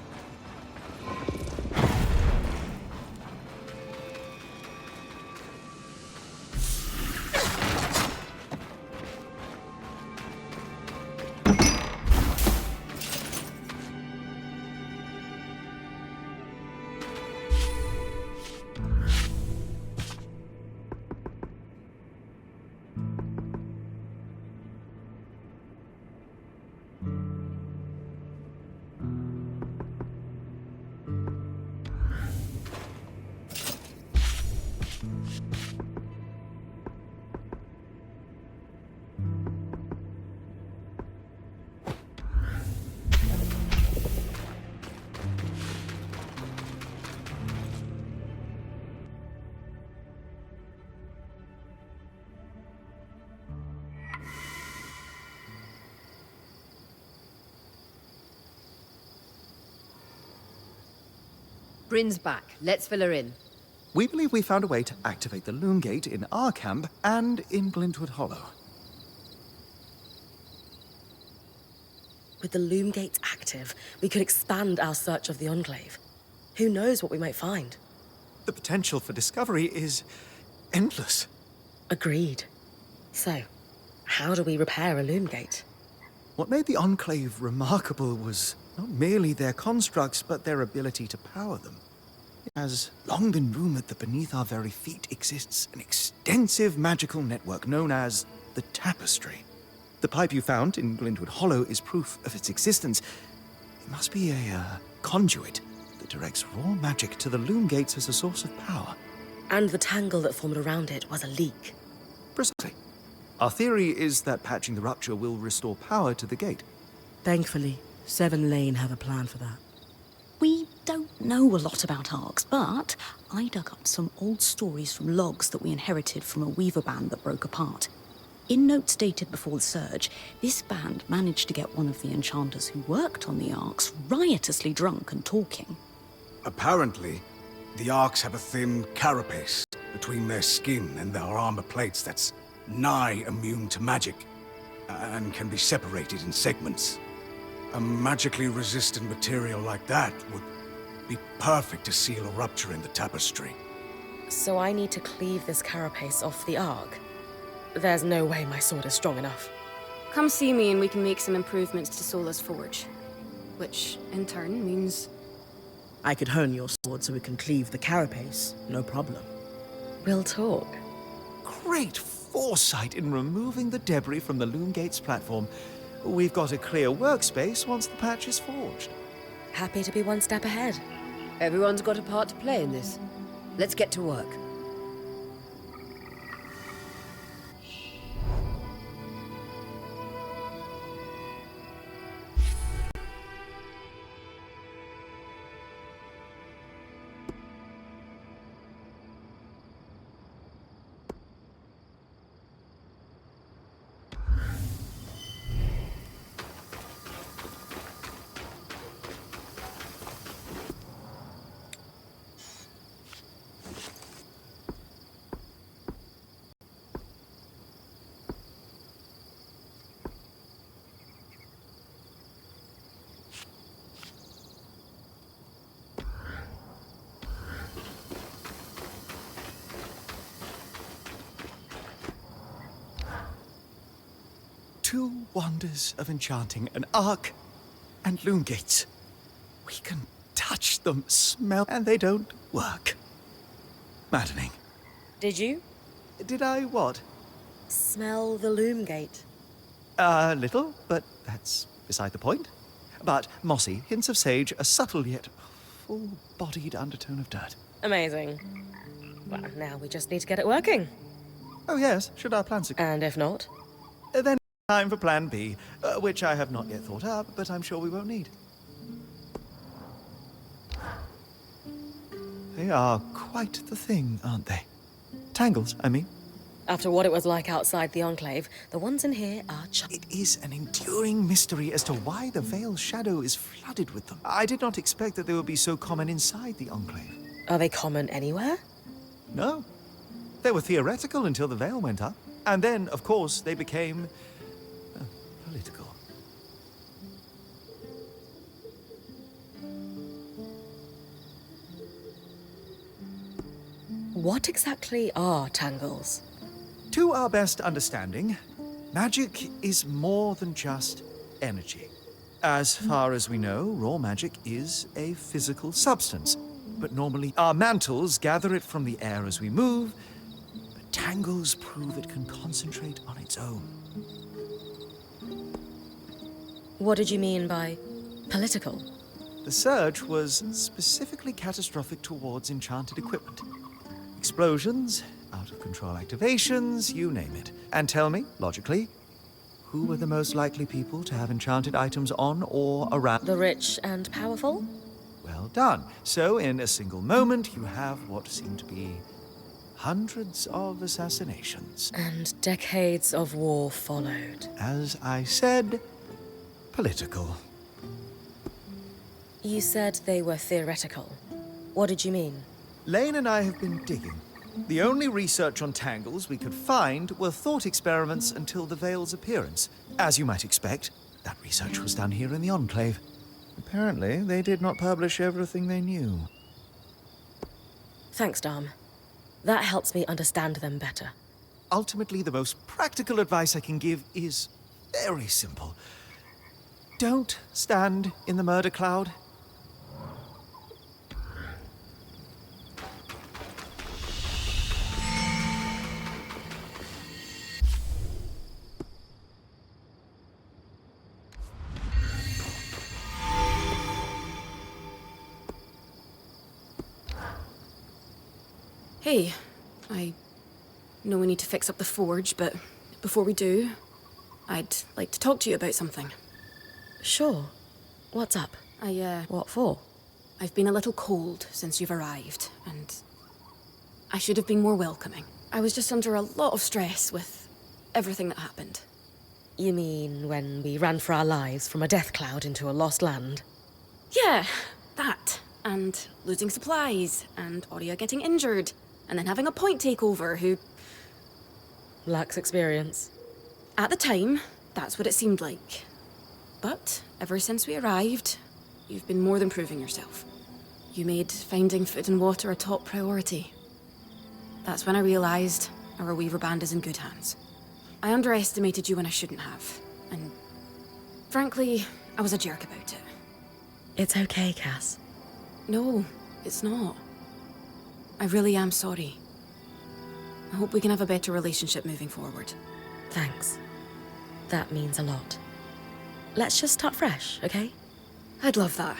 Bryn's back. Let's fill her in. We believe we found a way to activate the Loom Gate in our camp and in Glintwood Hollow. With the Loom Gate active, we could expand our search of the Enclave. Who knows what we might find? The potential for discovery is endless. Agreed. So, how do we repair a Loom Gate? What made the Enclave remarkable was not merely their constructs, but their ability to power them. It has long been rumored that beneath our very feet exists an extensive magical network known as the Tapestry. The pipe you found in Glintwood Hollow is proof of its existence. It must be a conduit that directs raw magic to the Loom Gates as a source of power. And the tangle that formed around it was a leak. Precisely. Our theory is that patching the rupture will restore power to the gate. Thankfully, Seven Lane have a plan for that. We don't know a lot about Arcs, but I dug up some old stories from logs that we inherited from a weaver band that broke apart. In notes dated before the Surge, this band managed to get one of the enchanters who worked on the Arcs riotously drunk and talking. Apparently, the Arcs have a thin carapace between their skin and their armor plates that's nigh immune to magic, and can be separated in segments. A magically resistant material like that would be perfect to seal a rupture in the tapestry. So I need to cleave this carapace off the Arc. There's no way my sword is strong enough. Come see me and we can make some improvements to Sola's forge. Which, in turn, means... I could hone your sword so we can cleave the carapace, no problem. We'll talk. Great foresight in removing the debris from the Loom Gates platform. We've got a clear workspace once the patch is forged. Happy to be one step ahead. Everyone's got a part to play in this. Let's get to work. Two wonders of enchanting, an Arc and Loom Gates. We can touch them, smell, and they don't work. Maddening. Did you? Did I what? Smell the Loom Gate. A little, but that's beside the point. But mossy, hints of sage, a subtle yet full-bodied undertone of dirt. Amazing. Well, now we just need to get it working. Oh yes, should our plan succeed? And if not? Then time for Plan B, which I have not yet thought up, but I'm sure we won't need. They are quite the thing, aren't they? Tangles, I mean. After what it was like outside the Enclave, the ones in here are It is an enduring mystery as to why the Veil's shadow is flooded with them. I did not expect that they would be so common inside the Enclave. Are they common anywhere? No. They were theoretical until the Veil went up. And then, of course, they became What exactly are tangles? To our best understanding, magic is more than just energy. As far as we know, raw magic is a physical substance, but normally our mantles gather it from the air as we move, but tangles prove it can concentrate on its own. What did you mean by political? The surge was specifically catastrophic towards enchanted equipment. Explosions, out-of-control activations, you name it. And tell me, logically, who were the most likely people to have enchanted items on or around? The rich and powerful? Well done. So, in a single moment, you have what seem to be hundreds of assassinations. And decades of war followed. As I said, political. You said they were theoretical. What did you mean? Lane and I have been digging. The only research on tangles we could find were thought experiments until the Veil's appearance. As you might expect, that research was done here in the Enclave. Apparently, they did not publish everything they knew. Thanks, Dom. That helps me understand them better. Ultimately, the most practical advice I can give is very simple. Don't stand in the murder cloud. Hey, I know we need to fix up the forge, but before we do, I'd like to talk to you about something. Sure. What's up? What for? I've been a little cold since you've arrived, and I should have been more welcoming. I was just under a lot of stress with everything that happened. You mean when we ran for our lives from a death cloud into a lost land? Yeah, that. And losing supplies, and Aurea getting injured, and then having a point takeover who... Lacks experience. At the time, that's what it seemed like. But ever since we arrived, you've been more than proving yourself. You made finding food and water a top priority. That's when I realized our Weaver Band is in good hands. I underestimated you when I shouldn't have, and frankly, I was a jerk about it. It's okay, Cass. No, it's not. I really am sorry. I hope we can have a better relationship moving forward. Thanks. That means a lot. Let's just start fresh, okay? I'd love that.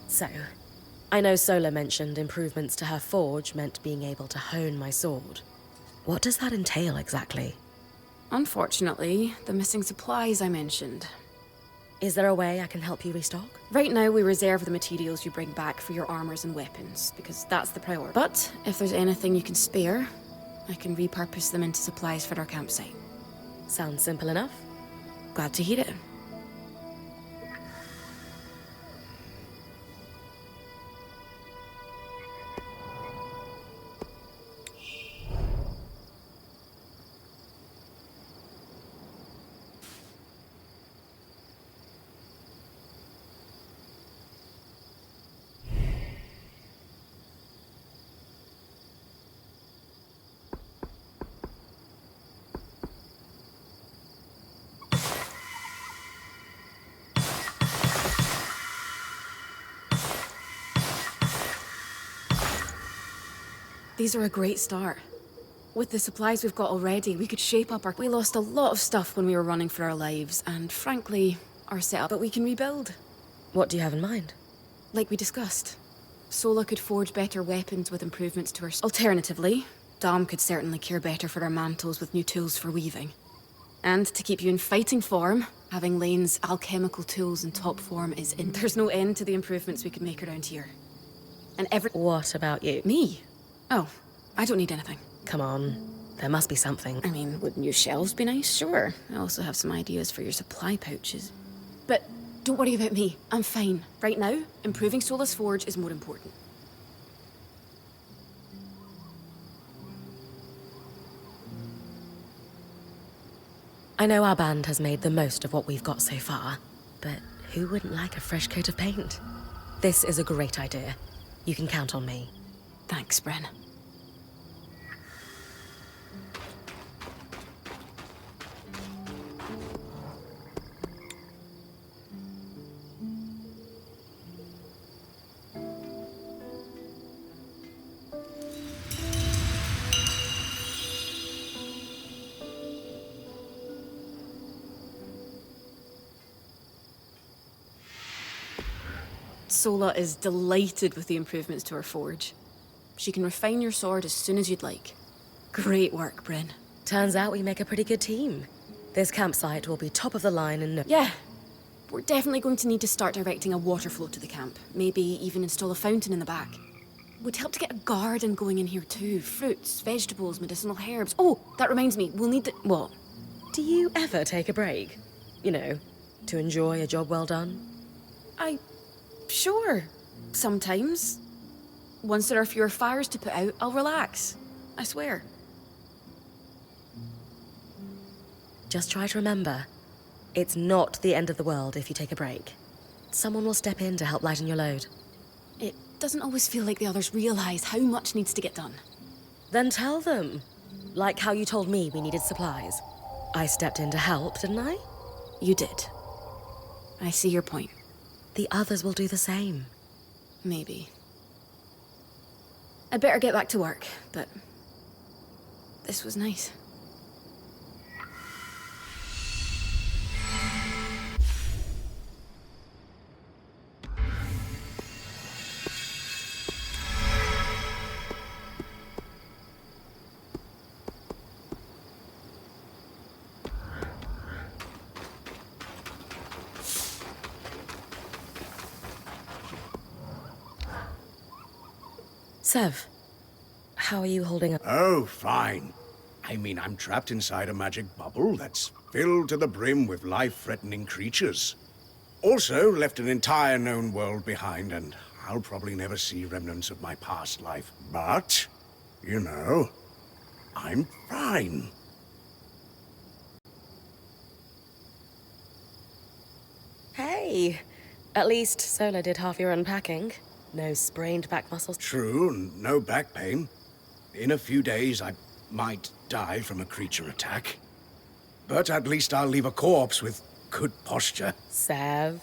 So, I know Sola mentioned improvements to her forge meant being able to hone my sword. What does that entail exactly? Unfortunately, the missing supplies I mentioned. Is there a way I can help you restock? Right now, we reserve the materials you bring back for your armors and weapons, because that's the priority. But if there's anything you can spare, I can repurpose them into supplies for our campsite. Sounds simple enough. Glad to hear it. These are a great start. With the supplies we've got already, we could shape up our... We lost a lot of stuff when we were running for our lives, and frankly, our setup, but we can rebuild. What do you have in mind? Like we discussed, Sola could forge better weapons with improvements to her... Alternatively, Dom could certainly care better for our mantles with new tools for weaving. And to keep you in fighting form, having Lane's alchemical tools in top form is in... There's no end to the improvements we could make around here. And What about you? Me? Oh, I don't need anything. Come on. There must be something. I mean, would new shelves be nice? Sure. I also have some ideas for your supply pouches. But don't worry about me. I'm fine. Right now, improving Sola's forge is more important. I know our band has made the most of what we've got so far, but who wouldn't like a fresh coat of paint? This is a great idea. You can count on me. Thanks, Bren. Sola is delighted with the improvements to her forge. She can refine your sword as soon as you'd like. Great work, Bryn. Turns out we make a pretty good team. This campsite will be top of the line and Yeah, we're definitely going to need to start directing a water flow to the camp. Maybe even install a fountain in the back. Would help to get a garden going in here too. Fruits, vegetables, medicinal herbs. Oh, that reminds me, we'll need the... What? Do you ever take a break? You know, to enjoy a job well done? Sure. Sometimes. Once there are fewer fires to put out, I'll relax. I swear. Just try to remember, it's not the end of the world if you take a break. Someone will step in to help lighten your load. It doesn't always feel like the others realize how much needs to get done. Then tell them. Like how you told me we needed supplies. I stepped in to help, didn't I? You did. I see your point. The others will do the same. Maybe. I'd better get back to work, but this was nice. Sev, how are you holding up? Oh, fine. I mean, I'm trapped inside a magic bubble that's filled to the brim with life-threatening creatures. Also, left an entire known world behind, and I'll probably never see remnants of my past life. But, you know, I'm fine. Hey, at least Sola did half your unpacking. No sprained back muscles. True, no back pain. In a few days, I might die from a creature attack. But at least I'll leave a corpse with good posture. Sev.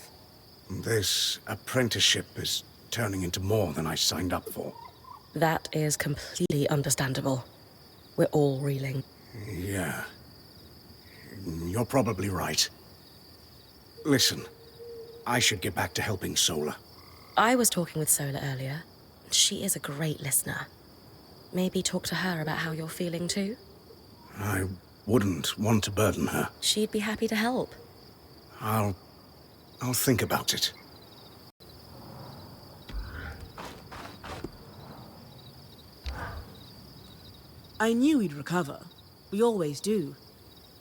This apprenticeship is turning into more than I signed up for. That is completely understandable. We're all reeling. Yeah. You're probably right. Listen, I should get back to helping Sola. I was talking with Sola earlier. She is a great listener. Maybe talk to her about how you're feeling too? I wouldn't want to burden her. She'd be happy to help. I'll think about it. I knew he'd recover. We always do.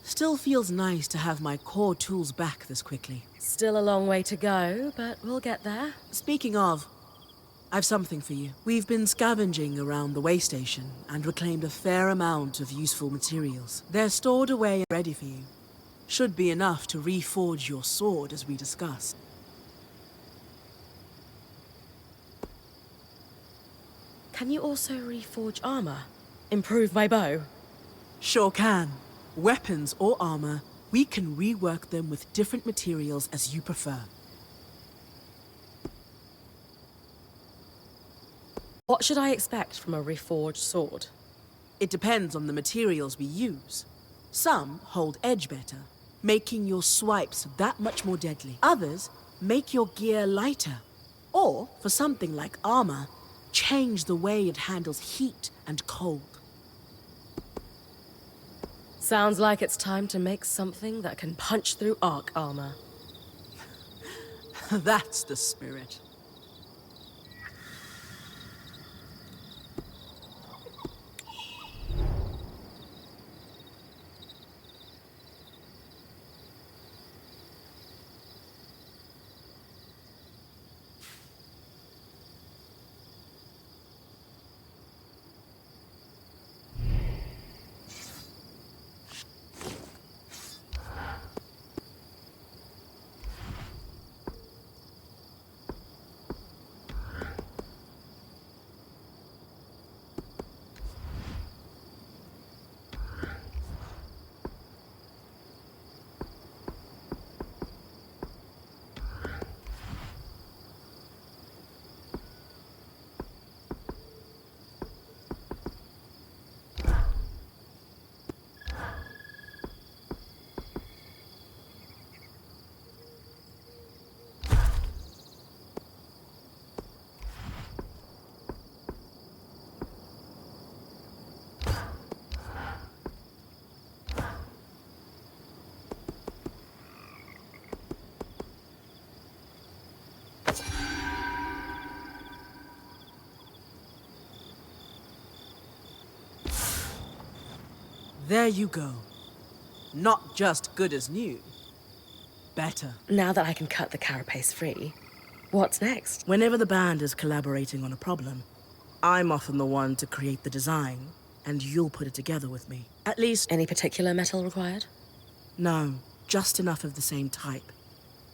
Still feels nice to have my core tools back this quickly. Still a long way to go, but we'll get there. Speaking of, I've something for you. We've been scavenging around the way station and reclaimed a fair amount of useful materials. They're stored away and ready for you. Should be enough to reforge your sword as we discussed. Can you also reforge armor? Improve my bow? Sure can. Weapons or armor, we can rework them with different materials as you prefer. What should I expect from a reforged sword? It depends on the materials we use. Some hold edge better, making your swipes that much more deadly. Others make your gear lighter. Or, for something like armor, change the way it handles heat and cold. Sounds like it's time to make something that can punch through arc armor. That's the spirit. There you go. Not just good as new, better. Now that I can cut the carapace free, what's next? Whenever the band is collaborating on a problem, I'm often the one to create the design, and you'll put it together with me. At least, Any particular metal required? no, just enough of the same type.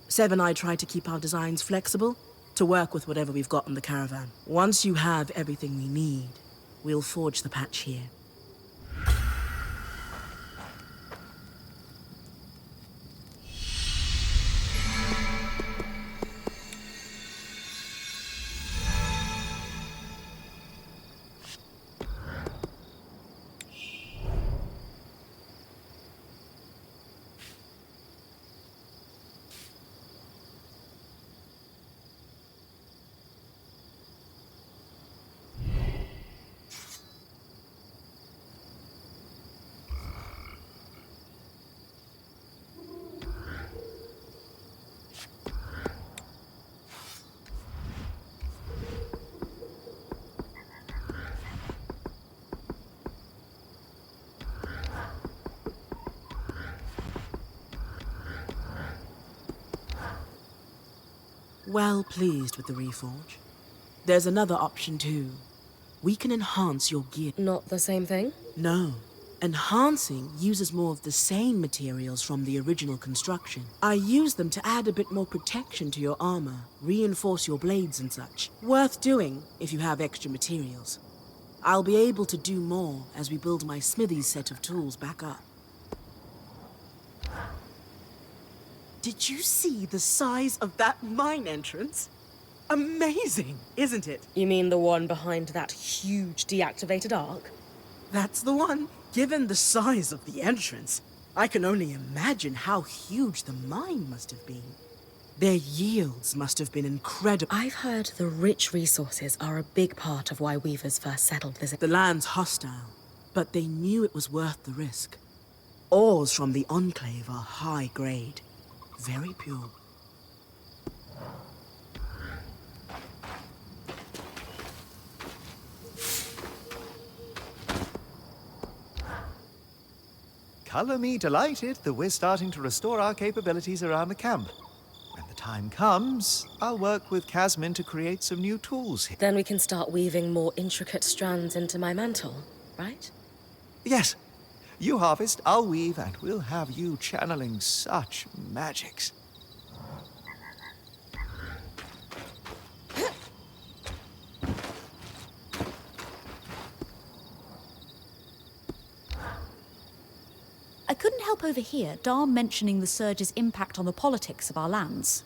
Seb and I try to keep our designs flexible to work with whatever we've got in the caravan. Once you have everything we need, we'll forge the patch here. Well pleased with the reforge. There's another option too. We can enhance your gear. Not the same thing? No. Enhancing uses more of the same materials from the original construction. I use them to add a bit more protection to your armor, reinforce your blades and such. Worth doing if you have extra materials. I'll be able to do more as we build my smithy's set of tools back up. Did you see the size of that mine entrance? Amazing, isn't it? You mean the one behind that huge deactivated arc? That's the one. Given the size of the entrance, I can only imagine how huge the mine must have been. Their yields must have been incredible. I've heard the rich resources are a big part of why weavers first settled this. The land's hostile, but they knew it was worth the risk. Ores from the Enclave are high grade, very pure. Color me delighted that we're starting to restore our capabilities around the camp. When the time comes, I'll work with Casmin to create some new tools here. Then we can start weaving more intricate strands into my mantle, right? Yes. You harvest, I'll weave, and we'll have you channeling such magics. I couldn't help overhear Dar mentioning the Surge's impact on the politics of our lands.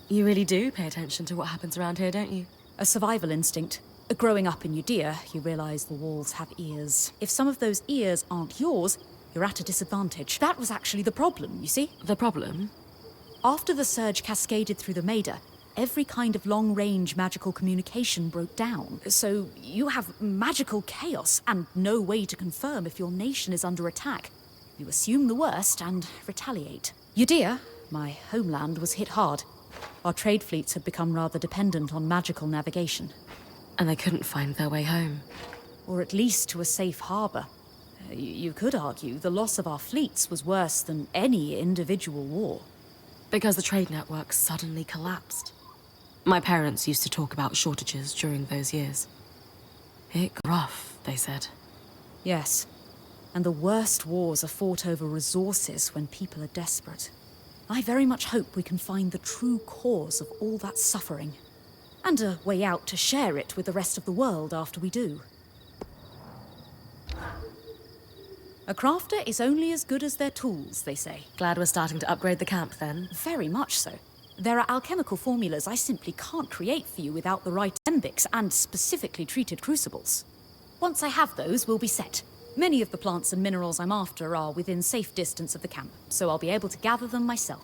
You really do pay attention to what happens around here, don't you? A survival instinct. Growing up in Judea, you realize the walls have ears. If some of those ears aren't yours, you're at a disadvantage. That was actually the problem, you see? The problem? After the surge cascaded through the Maida, every kind of long-range magical communication broke down. So you have magical chaos and no way to confirm if your nation is under attack. You assume the worst and retaliate. Judea, my homeland, was hit hard. Our trade fleets had become rather dependent on magical navigation. And they couldn't find their way home. Or at least to a safe harbor. You could argue the loss of our fleets was worse than any individual war. Because the trade network suddenly collapsed. My parents used to talk about shortages during those years. It got rough, they said. Yes. And the worst wars are fought over resources when people are desperate. I very much hope we can find the true cause of all that suffering. And a way out to share it with the rest of the world after we do. A crafter is only as good as their tools, they say. Glad we're starting to upgrade the camp, then. Very much so. There are alchemical formulas I simply can't create for you without the right alembics and specifically treated crucibles. Once I have those, we'll be set. Many of the plants and minerals I'm after are within safe distance of the camp, so I'll be able to gather them myself.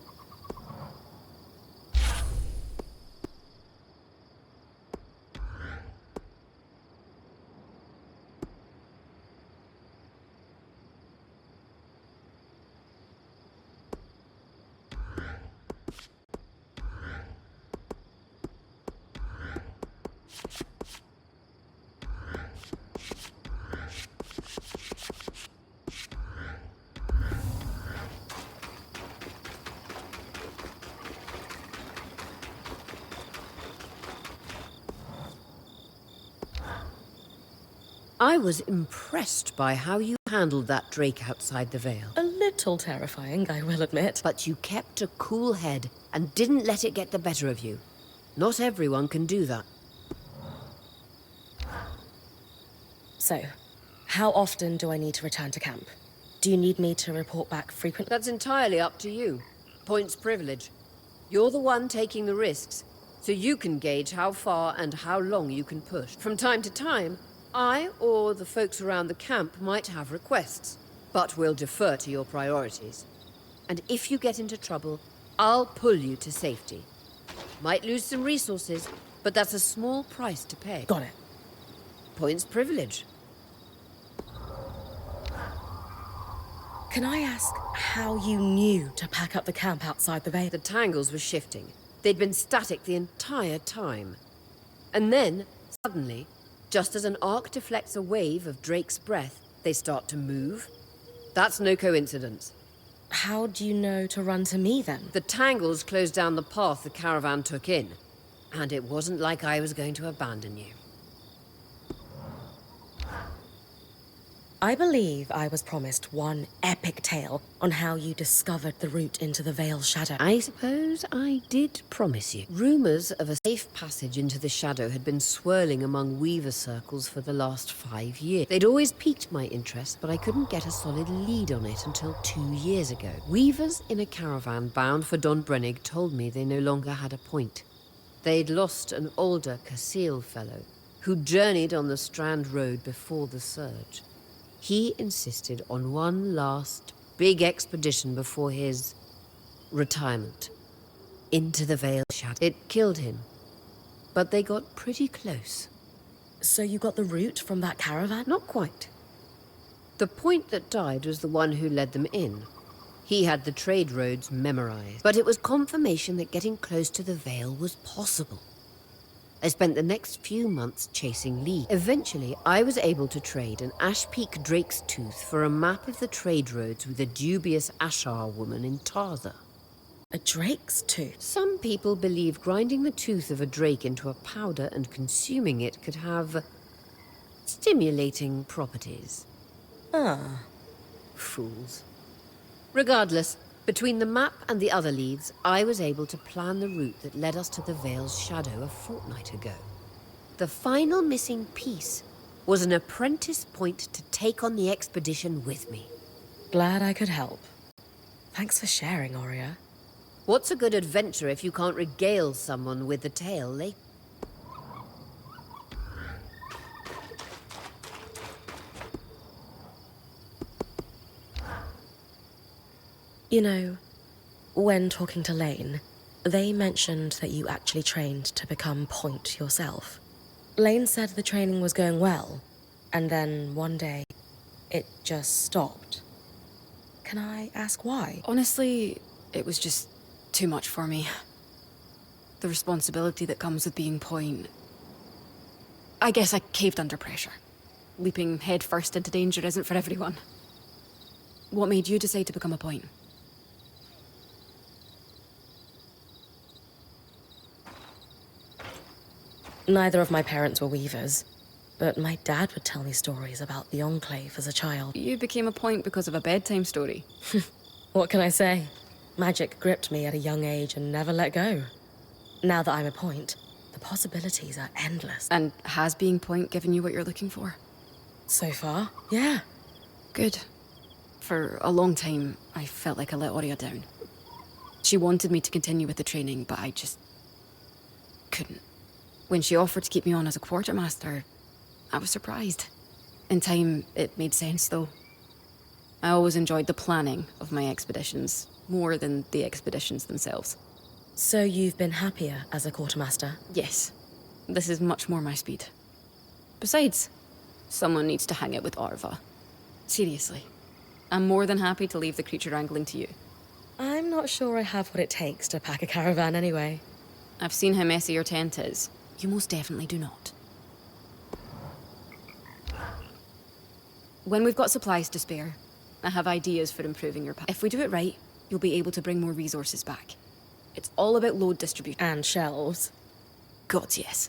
I was impressed by how you handled that drake outside the Vale. A little terrifying, I will admit. But you kept a cool head and didn't let it get the better of you. Not everyone can do that. So, how often do I need to return to camp? Do you need me to report back frequently? That's entirely up to you. Points privilege. You're the one taking the risks, so you can gauge how far and how long you can push. From time to time, I or the folks around the camp might have requests, but we'll defer to your priorities. And if you get into trouble, I'll pull you to safety. Might lose some resources, but that's a small price to pay. Got it. Points privilege. Can I ask how you knew to pack up the camp outside the Vale? The tangles were shifting. They'd been static the entire time. And then, suddenly, just as an arc deflects a wave of Drake's breath, they start to move. That's no coincidence. How do you know to run to me, then? The tangles closed down the path the caravan took in. And it wasn't like I was going to abandon you. I believe I was promised one epic tale on how you discovered the route into the Vale's shadow. I suppose I did promise you. Rumors of a safe passage into the shadow had been swirling among Weaver circles for the last 5 years. They'd always piqued my interest, but I couldn't get a solid lead on it until 2 years ago. Weavers in a caravan bound for Don Brennig told me they no longer had a point. They'd lost an older Casil fellow who journeyed on the Strand Road before the Surge. He insisted on one last big expedition before his retirement. Into the Vale Shadow. It killed him, but they got pretty close. So you got the route from that caravan? Not quite. The point that died was the one who led them in. He had the trade roads memorized, but it was confirmation that getting close to the Vale was possible. I spent the next few months chasing leads. Eventually, I was able to trade an Ash Peak Drake's Tooth for a map of the trade roads with a dubious Ashar woman in Tarza. A Drake's Tooth? Some people believe grinding the tooth of a drake into a powder and consuming it could have stimulating properties. Ah. Fools. Regardless, between the map and the other leads, I was able to plan the route that led us to the Vale's shadow a fortnight ago. The final missing piece was an apprentice point to take on the expedition with me. Glad I could help. Thanks for sharing, Aurea. What's a good adventure if you can't regale someone with the tale, eh? You know, when talking to Lane, they mentioned that you actually trained to become Point yourself. Lane said the training was going well, and then one day, it just stopped. Can I ask why? Honestly, it was just too much for me. The responsibility that comes with being Point. I guess I caved under pressure. Leaping headfirst into danger isn't for everyone. What made you decide to become a Point? Neither of my parents were weavers, but my dad would tell me stories about the Enclave as a child. You became a Point because of a bedtime story. What can I say? Magic gripped me at a young age and never let go. Now that I'm a Point, the possibilities are endless. And has being Point given you what you're looking for? So far, yeah. Good. For a long time, I felt like I let Aurea down. She wanted me to continue with the training, but I just couldn't. When she offered to keep me on as a quartermaster, I was surprised. In time, it made sense, though. I always enjoyed the planning of my expeditions, more than the expeditions themselves. So you've been happier as a quartermaster? Yes. This is much more my speed. Besides, someone needs to hang out with Arva. Seriously. I'm more than happy to leave the creature wrangling to you. I'm not sure I have what it takes to pack a caravan anyway. I've seen how messy your tent is. You most definitely do not. When we've got supplies to spare, I have ideas for improving your pack. If we do it right, you'll be able to bring more resources back. It's all about load distribution. And shelves. God, yes.